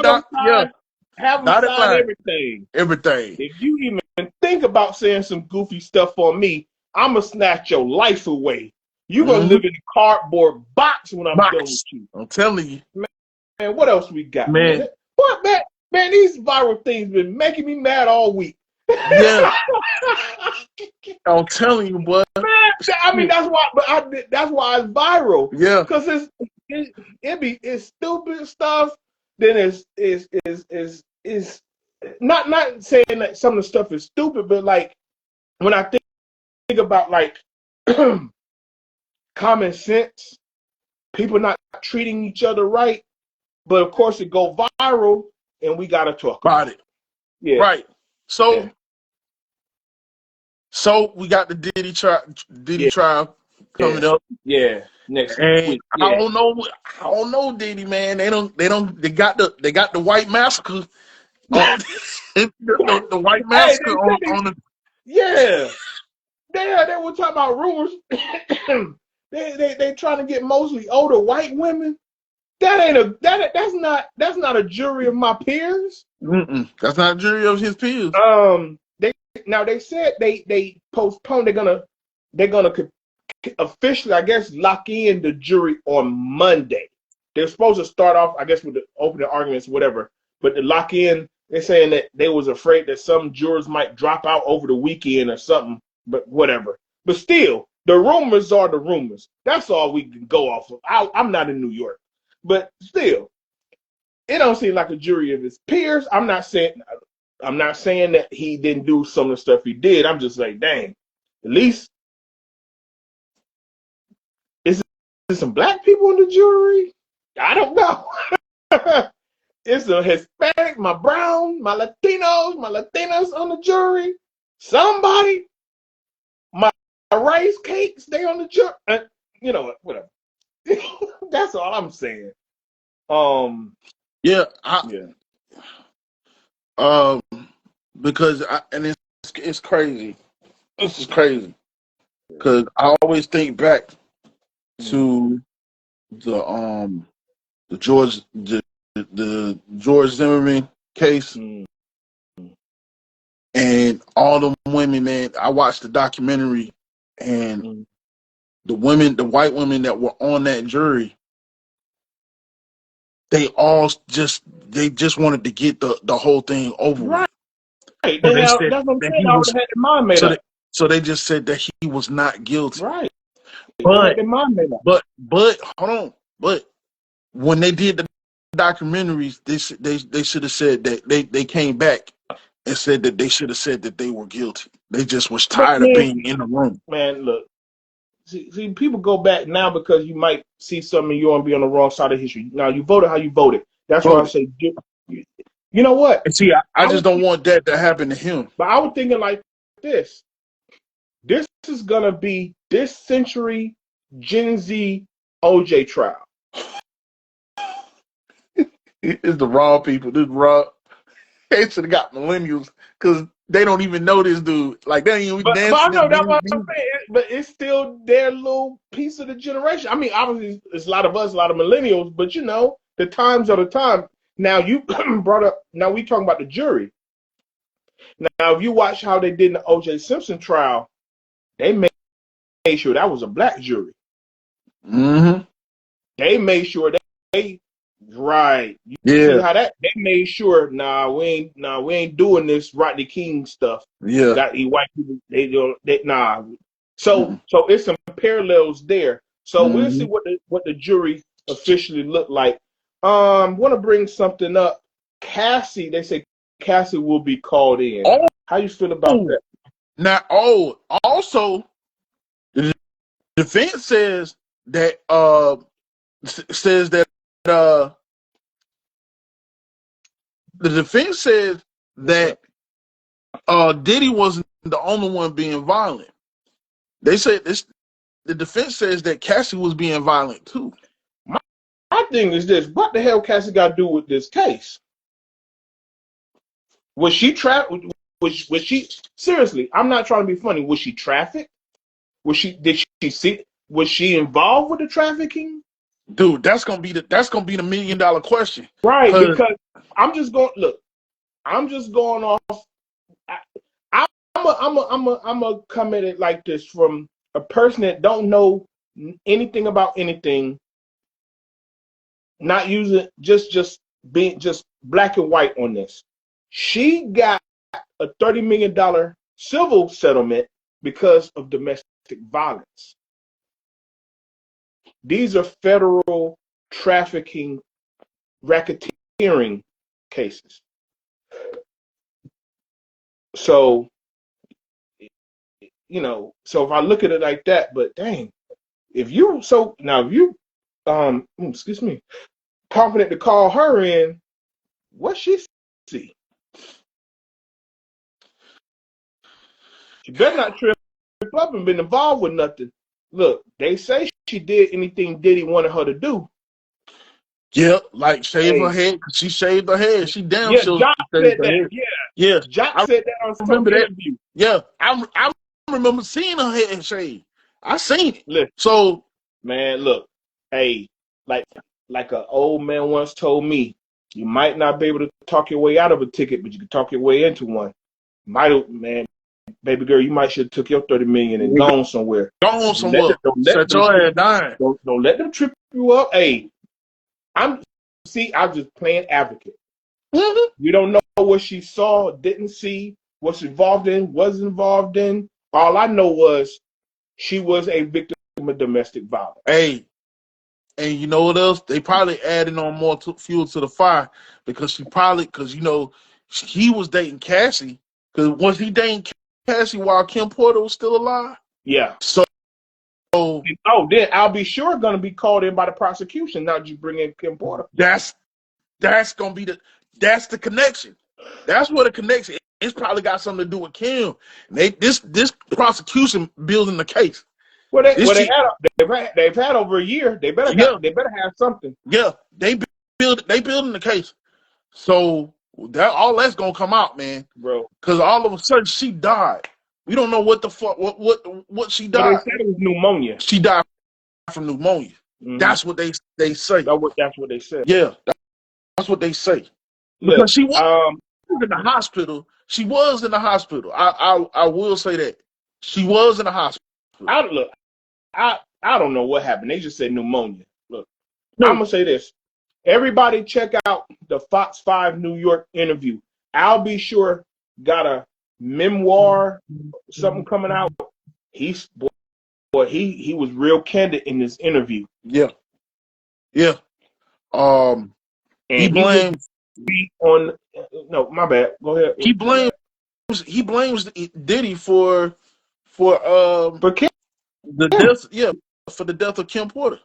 A: have them sign everything.
B: Everything.
A: If you even think about saying some goofy stuff on me, I'ma snatch your life away. You're gonna live in a cardboard box when I'm done with you.
B: I'm telling you.
A: Man, what else we got?
B: Man.
A: What, man? Man, these viral things been making me mad all week.
B: Yeah. I'm telling you, boy.
A: Man, I mean, that's why it's viral.
B: Yeah.
A: Because it's stupid stuff. Then it's not saying that some of the stuff is stupid, but like when I think about like common sense, people not treating each other right, but of course it go viral, and we gotta talk
B: about it.
A: Yeah.
B: Right. So we got the Diddy trial coming up.
A: Yeah. Next week.
B: Yeah. I don't know, Diddy, man. They got the white massacre. the white massacre on the.
A: Yeah. They were talking about rumors. they trying to get mostly older white women. That's not a jury of my peers.
B: That's not a jury of his peers.
A: They said they postponed. They're gonna officially, I guess, lock in the jury on Monday. They're supposed to start off, I guess, with the opening arguments, whatever. But to lock in, they're saying that they was afraid that some jurors might drop out over the weekend or something. But whatever. But still, the rumors are the rumors. That's all we can go off of. I'm not in New York, but still, it don't seem like a jury of his peers. I'm not saying that he didn't do some of the stuff he did. I'm just like, dang, at least is there some black people in the jury? I don't know. It's a Hispanic, my brown, my Latinos on the jury. Somebody. My rice cakes, they on the jury. You know what? Whatever. That's all I'm saying.
B: Because it's crazy. This is crazy. Because I always think back to the George Zimmerman case. And all the women, man, I watched the documentary, and the white women that were on that jury, they just wanted to get the whole thing over with.
A: Right. That's what I'm saying. I had their mind made up.
B: So they just said that he was not guilty.
A: Right.
B: But hold on. But when they did the documentaries, they should have said that they came back and said that they should have said that they were guilty. They just was tired of being in the room.
A: Man, look. See, people go back now because you might see something you want to be on the wrong side of history. Now, you voted how you voted. That's why I say, you know what?
B: And see, I just don't want that to happen to him.
A: But I was thinking like this. This is going to be this century Gen Z OJ trial.
B: It's the raw people. This raw. They should have got millennials because they don't even know this dude. Like, they ain't even dancing. But I know that's what I'm saying.
A: But it's still their little piece of the generation. I mean, obviously, it's a lot of us, a lot of millennials. But, you know, the times are the time. Now you brought up. Now we talking about the jury. Now, if you watch how they did in the O.J. Simpson trial, they made sure that was a black jury.
B: Mm-hmm.
A: They made sure they right. You
B: Yeah.
A: see how that they made sure. We ain't doing this Rodney King stuff.
B: Yeah.
A: Got these white people. So it's some parallels there. So we'll see what the jury officially look like. Want to bring something up. Cassie, they say Cassie will be called in.
B: Oh.
A: How you feel about that?
B: Now, also, the defense says that the defense says that Diddy wasn't the only one being violent. They said this. The defense says that Cassie was being violent too.
A: My thing is this: what the hell Cassie got to do with this case? Was she trapped? Was she seriously? I'm not trying to be funny. Was she trafficked? Did she see? Was she involved with the trafficking?
B: Dude, that's gonna be the $1 million question.
A: Right, because I'm just going off. I'm a come at it like this from a person that don't know anything about anything, not using just being just black and white on this. She got a $30 million civil settlement because of domestic violence. These are federal trafficking, racketeering cases. So, so if I look at it like that, but dang, if you excuse me, confident to call her in, what she see? She better not trip up and been involved with nothing. Look, they say she did anything Diddy wanted her to do.
B: Yeah, like shave her head. She shaved her head. She damn sure
A: Jock said that.
B: Head.
A: Yeah. Jock said that on some interview.
B: Yeah, I remember seeing her head shaved. I seen it.
A: Listen,
B: so,
A: man, look, hey, like an old man once told me, you might not be able to talk your way out of a ticket, but you can talk your way into one. Man, baby girl, you might should have took your $30 million and gone somewhere.
B: Set your head down.
A: Don't let them trip you up. Hey, I'm just playing advocate.
B: Mm-hmm.
A: You don't know what she saw, didn't see, was involved in. All I know was she was a victim of domestic violence.
B: Hey, and you know what else? They probably adding on more fuel to the fire because he was dating Cassie. Because was he dating Cassie while Kim Porter was still alive?
A: Yeah.
B: So
A: then I'll be sure going to be called in by the prosecution. Now that you bring in Kim Porter.
B: That's going to be that's the connection. That's what the connection. It's probably got something to do with Kim. This prosecution building the case.
A: Well, they've had over a year. They better have something.
B: Yeah, they building the case. So that's gonna come out, man,
A: bro.
B: Because all of a sudden she died. We don't know what the fuck what she died.
A: But they said it was pneumonia.
B: She died from pneumonia. Mm-hmm. That's what they say.
A: That's what they said.
B: Yeah, that's what they say. Because she was in the hospital. She was in the hospital. I will say that she was in the hospital.
A: I don't know what happened. They just said pneumonia. Look, I'm gonna say this. Everybody check out the Fox 5 New York interview. I'll be sure got a memoir, something coming out. He was real candid in this interview.
B: Yeah. Yeah.
A: And he blames no, my bad. Go ahead.
B: He blames Diddy for
A: Kim.
B: The death, for the death of Kim Porter.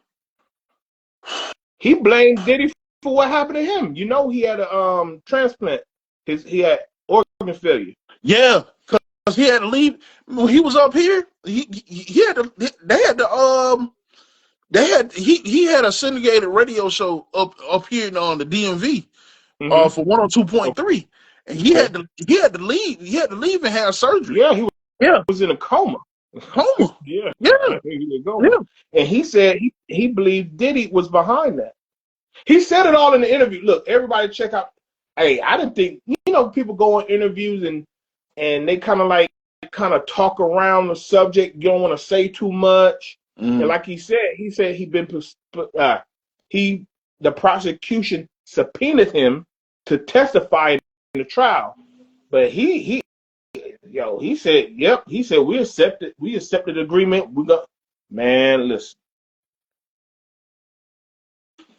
A: He blamed Diddy for what happened to him. You know, he had a transplant. He had organ failure.
B: Yeah, because he had to leave when he was up here. He had to. He had a syndicated radio show up here on the DMV for 102.3, and he had to leave. He had to leave and have surgery.
A: Yeah, he was in a coma.
B: Yeah.
A: And he said he believed Diddy was behind that. He said it all in the interview. Look, everybody check out. Hey, I didn't think, people go on interviews and they kind of talk around the subject. You don't want to say too much. And like he said the prosecution subpoenaed him to testify in the trial. But he said, yep. He said we accepted the agreement. Man, listen.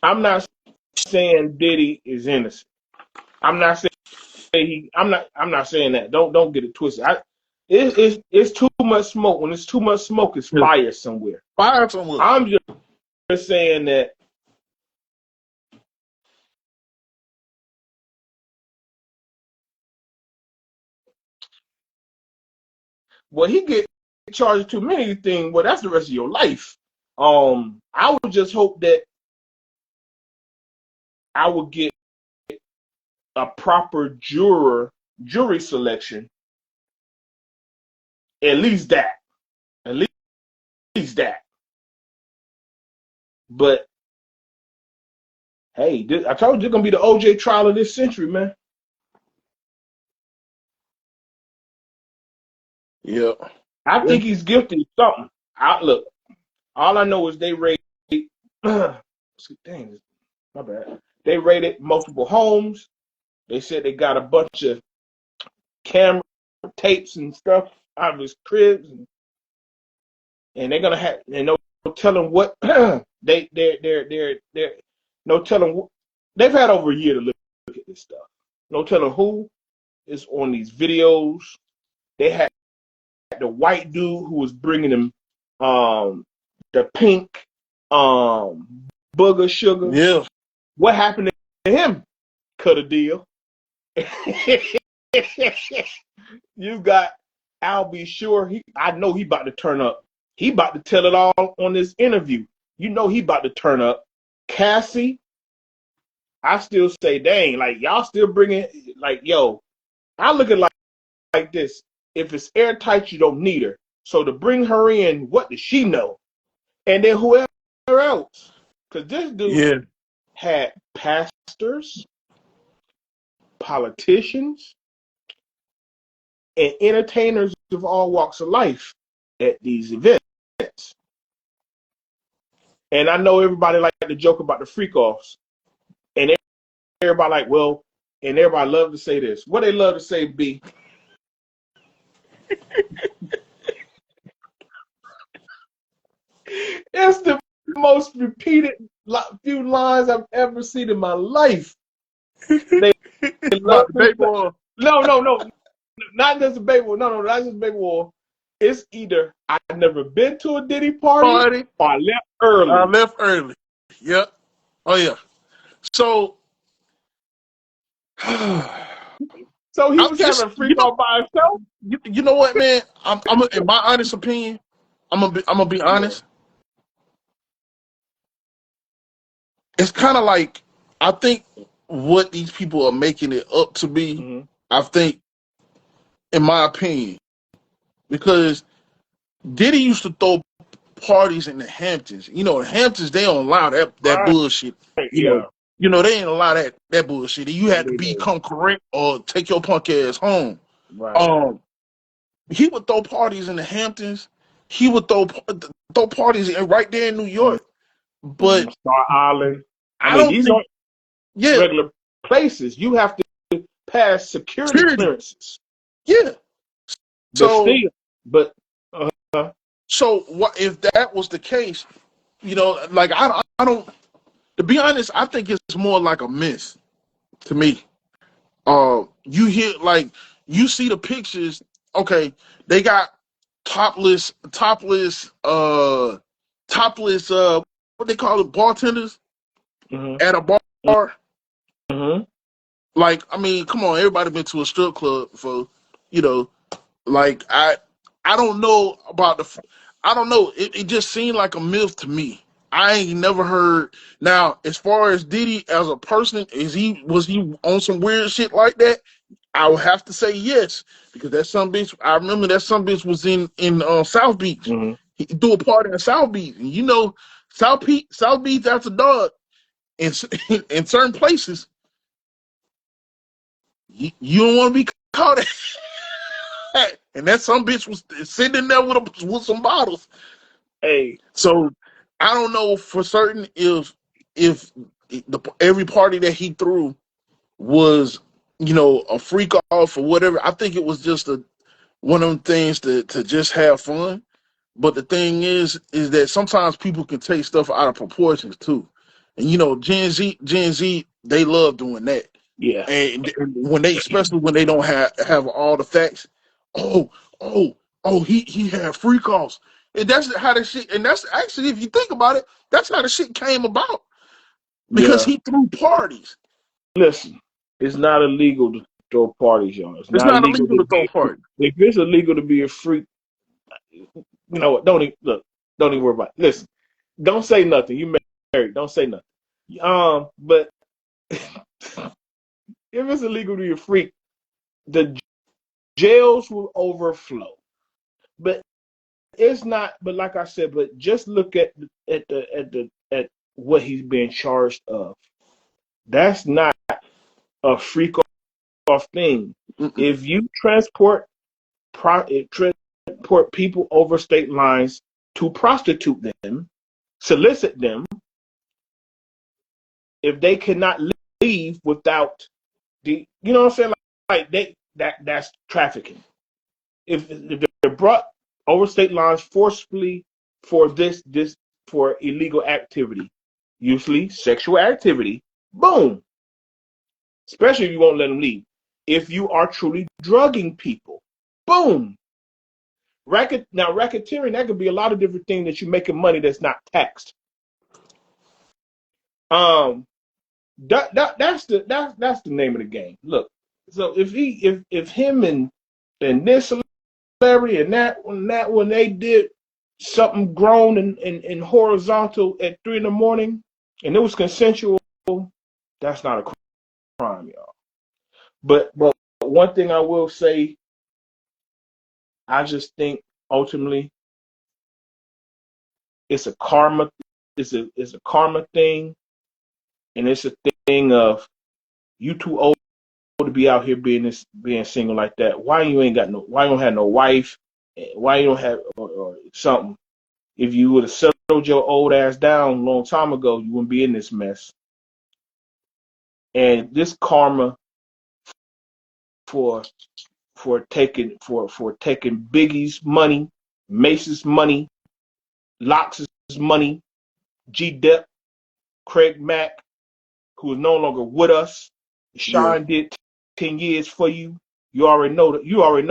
A: I'm not saying Diddy is innocent. I'm not saying I'm not saying that. Don't get it twisted. It's too much smoke. When it's too much smoke, it's fire somewhere.
B: Fire somewhere.
A: I'm just saying that he get charged too many things. Well, that's the rest of your life. I would just hope that I would get a proper jury selection. At least that. At least that. But hey, I told you it's gonna be the OJ trial of this century, man.
B: Yeah.
A: I think he's guilty of something. Look, all I know is they raided. Dang, my bad. They raided multiple homes. They said they got a bunch of camera tapes and stuff out of his cribs, and they're gonna have. And no telling what they're no telling. They've had over a year to look at this stuff. No telling who is on these videos. They had the white dude who was bringing them the pink booger sugar.
B: Yeah.
A: What happened to him? Cut a deal. You got I'll be sure I know he about to turn up. He about to tell it all on this interview. He about to turn up. Cassie, I still say, dang, like y'all still bringing, like, yo, I look at it like this. If it's airtight, you don't need her. So to bring her in, what does she know? And then whoever else, because this dude had pastors, politicians, and entertainers of all walks of life at these events. And I know everybody like to joke about the freak offs. And everybody like, well, and everybody love to say this. What they love to say, B. It's the most repeated few lines I've ever seen in my life. They love to No. Not just a baby war. No, not just a baby war. It's either I've never been to a Diddy party or I left early.
B: I left early. Yep. Oh yeah. So
A: so he was having a freak off by himself.
B: You know what, man? I'm in my honest opinion, I'm gonna be honest. It's kind of like, I think what these people are making it up to be, I think, in my opinion, because Diddy used to throw parties in the Hamptons. The Hamptons, they don't allow that bullshit. You know, they ain't allow that bullshit. You had to become correct or take your punk ass home.
A: Right.
B: He would throw parties in the Hamptons. He would throw parties right there in New York. But
A: Star Island.
B: I don't
A: these
B: think,
A: aren't regular places. You have to pass security clearances.
B: Yeah. So what if that was the case? Like I don't. To be honest, I think it's more like a myth to me. You hear, like, you see the pictures. Okay, they got topless. What they call it, bartenders at a bar. Like, I mean, come on, everybody been to a strip club for, like, I don't know about I don't know. It just seemed like a myth to me. I ain't never heard. Now, as far as Diddy as a person, was he on some weird shit like that? I would have to say yes, because that some bitch. I remember that some bitch was in South Beach. He do a party in South Beach, and South Beach after dark in in certain places, you don't want to be caught at. And that some bitch was sitting there with some bottles.
A: Hey,
B: So I don't know for certain if every party that he threw was, a freak off or whatever. I think it was just one of them things to just have fun. But the thing is that sometimes people can take stuff out of proportions too. And Gen Z, they love doing that.
A: yeah.
B: And when especially when they don't have all the facts, oh, oh, he had freak offs. And that's how the shit, and that's actually, if you think about it, that's how the shit came about. Because
A: Yeah.
B: he threw parties.
A: Listen, it's not illegal to throw parties, y'all. It's
B: It's
A: not
B: not
A: illegal
B: illegal
A: to
B: to throw
A: be.
B: parties.
A: If it's illegal to be a freak, don't even look. Don't even worry about it. Listen, don't say nothing. You married. Don't say nothing. But if it's illegal to be a freak, the jails will overflow. But it's not. But like I said, but just look at what he's being charged of. That's not a freak off thing.
B: Mm-mm.
A: If you transport people over state lines to prostitute them, solicit them, if they cannot leave without you know what I'm saying? Like that's trafficking. If they're brought over state lines forcibly for for illegal activity, usually sexual activity, boom. Especially if you won't let them leave. If you are truly drugging people, boom. Racketeering, that could be a lot of different things that you're making money that's not taxed. That's the name of the game. Look, so if him and this celebrity and that one they did something grown and horizontal at 3 a.m. and it was consensual, that's not a crime, y'all. But one thing I will say, I just think ultimately it's a karma. It's a karma thing, and it's a thing of you too old to be out here being single like that. Why you ain't got no? Why you don't have no wife? Why you don't have or something? If you would have settled your old ass down a long time ago, you wouldn't be in this mess. And this karma for taking Biggie's money, Mace's money, Lox's money, G Dep, Craig Mack, who is no longer with us.
B: Yeah.
A: Sean did 10 years for you. You already know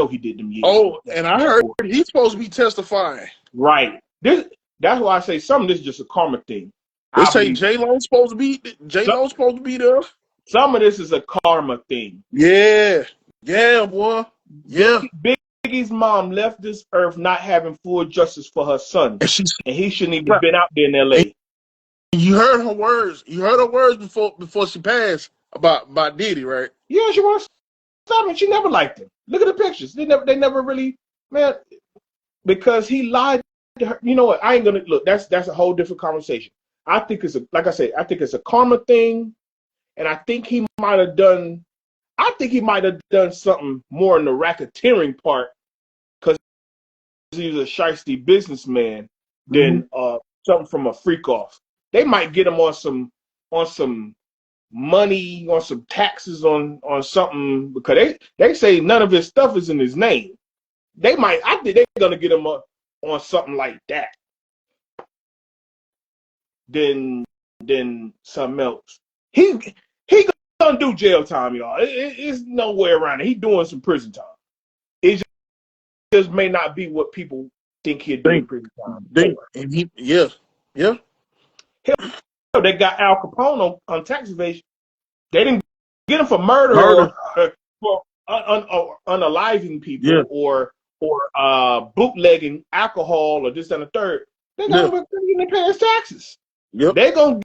A: he did them years.
B: Oh, and I heard he's supposed to be testifying.
A: Right. That's why I say some of this is just a karma thing.
B: They
A: I
B: say
A: believe
B: J-Lo's supposed to be there.
A: some of this is a karma thing.
B: Yeah. Yeah, boy. Yeah.
A: Biggie's mom left this earth not having full justice for her son. And he shouldn't even have been out there in LA.
B: You heard her words. You heard her words before she passed about Diddy, right?
A: Yeah, she wants to stop him. She never liked him. Look at the pictures. They never really, man, because he lied to her. You know what? I ain't gonna look. That's a whole different conversation. I think like I say, I think it's a karma thing, and I think he might have done something more in the racketeering part because he was a shiesty businessman than something from a freak off. They might get him on some money, on some taxes, on something because they say none of his stuff is in his name. I think they're gonna get him on something like that. Than something else. He gonna do jail time, y'all. It's no way around it. He doing some prison time. It just may not be what people think he'd do in prison time.
B: Yeah.
A: Hell, they got Al Capone on tax evasion. They didn't get him for murder or for unaliving people or bootlegging alcohol or this and the third. They got him they pay his taxes.
B: Yep.
A: They gonna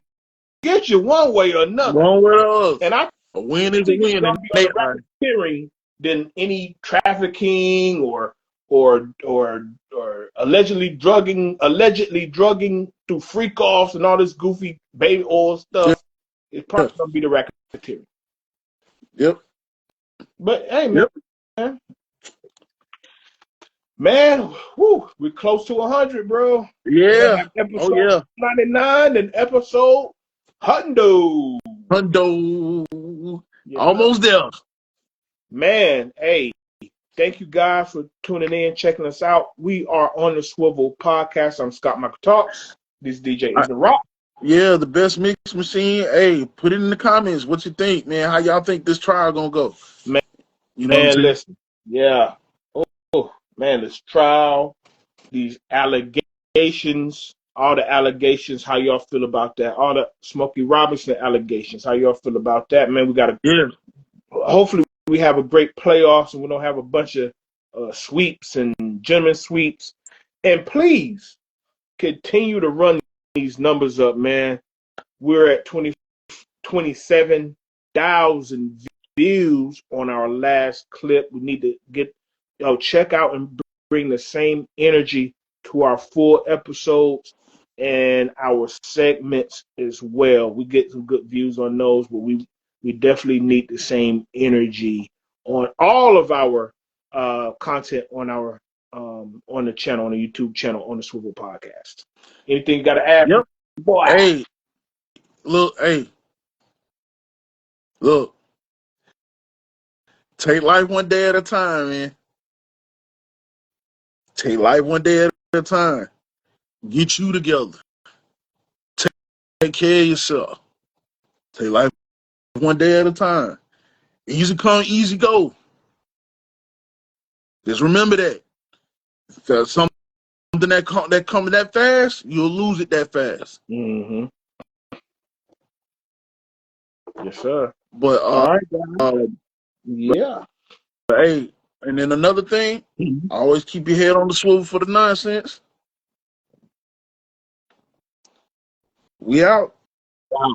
A: get you one way or another.
B: One way or other.
A: And I
B: a win is a
A: think it's
B: win.
A: gonna be on the racketeering than any trafficking or allegedly drugging through freak offs and all this goofy baby oil stuff. it's probably gonna be the racketeering.
B: Yep.
A: But hey, man, whew, we're close to 100, bro.
B: Yeah.
A: Episode
B: Oh yeah.
A: 99 and episode Hundo.
B: Almost there.
A: Man, hey, thank you guys for tuning in, checking us out. We are on the Swivel Podcast. I'm Scott Michael Talks. This DJ is The Rock.
B: Yeah, the best mix machine. Hey, put it in the comments. What you think, man? How y'all think this trial gonna go?
A: Man,
B: you know what I'm saying?
A: Listen. Yeah. Oh, man, this trial, these allegations, all the allegations, how y'all feel about that? All the Smokey Robinson allegations, how y'all feel about that? Man, we got to, hopefully we have a great playoffs and we don't have a bunch of sweeps and gentlemen sweeps. And please continue to run these numbers up, man. We're at 27,000 views on our last clip. We need to check out and bring the same energy to our full episodes and our segments as well. We get some good views on those, but we definitely need the same energy on all of our content on our on the channel, on the YouTube channel, on the Swivel Podcast. Anything you got to add?
B: Yep.
A: Boy.
B: Hey, look. Take life one day at a time, man. Take life one day at a time. Get you together. Take care of yourself. Take life one day at a time. Easy come, easy go. Just remember that. If something that comes that fast, you'll lose it that fast.
A: Mm-hmm. Yes, sir.
B: But
A: all right, yeah.
B: Hey, and then another thing, always keep your head on the swivel for the nonsense. We out.
A: Wow.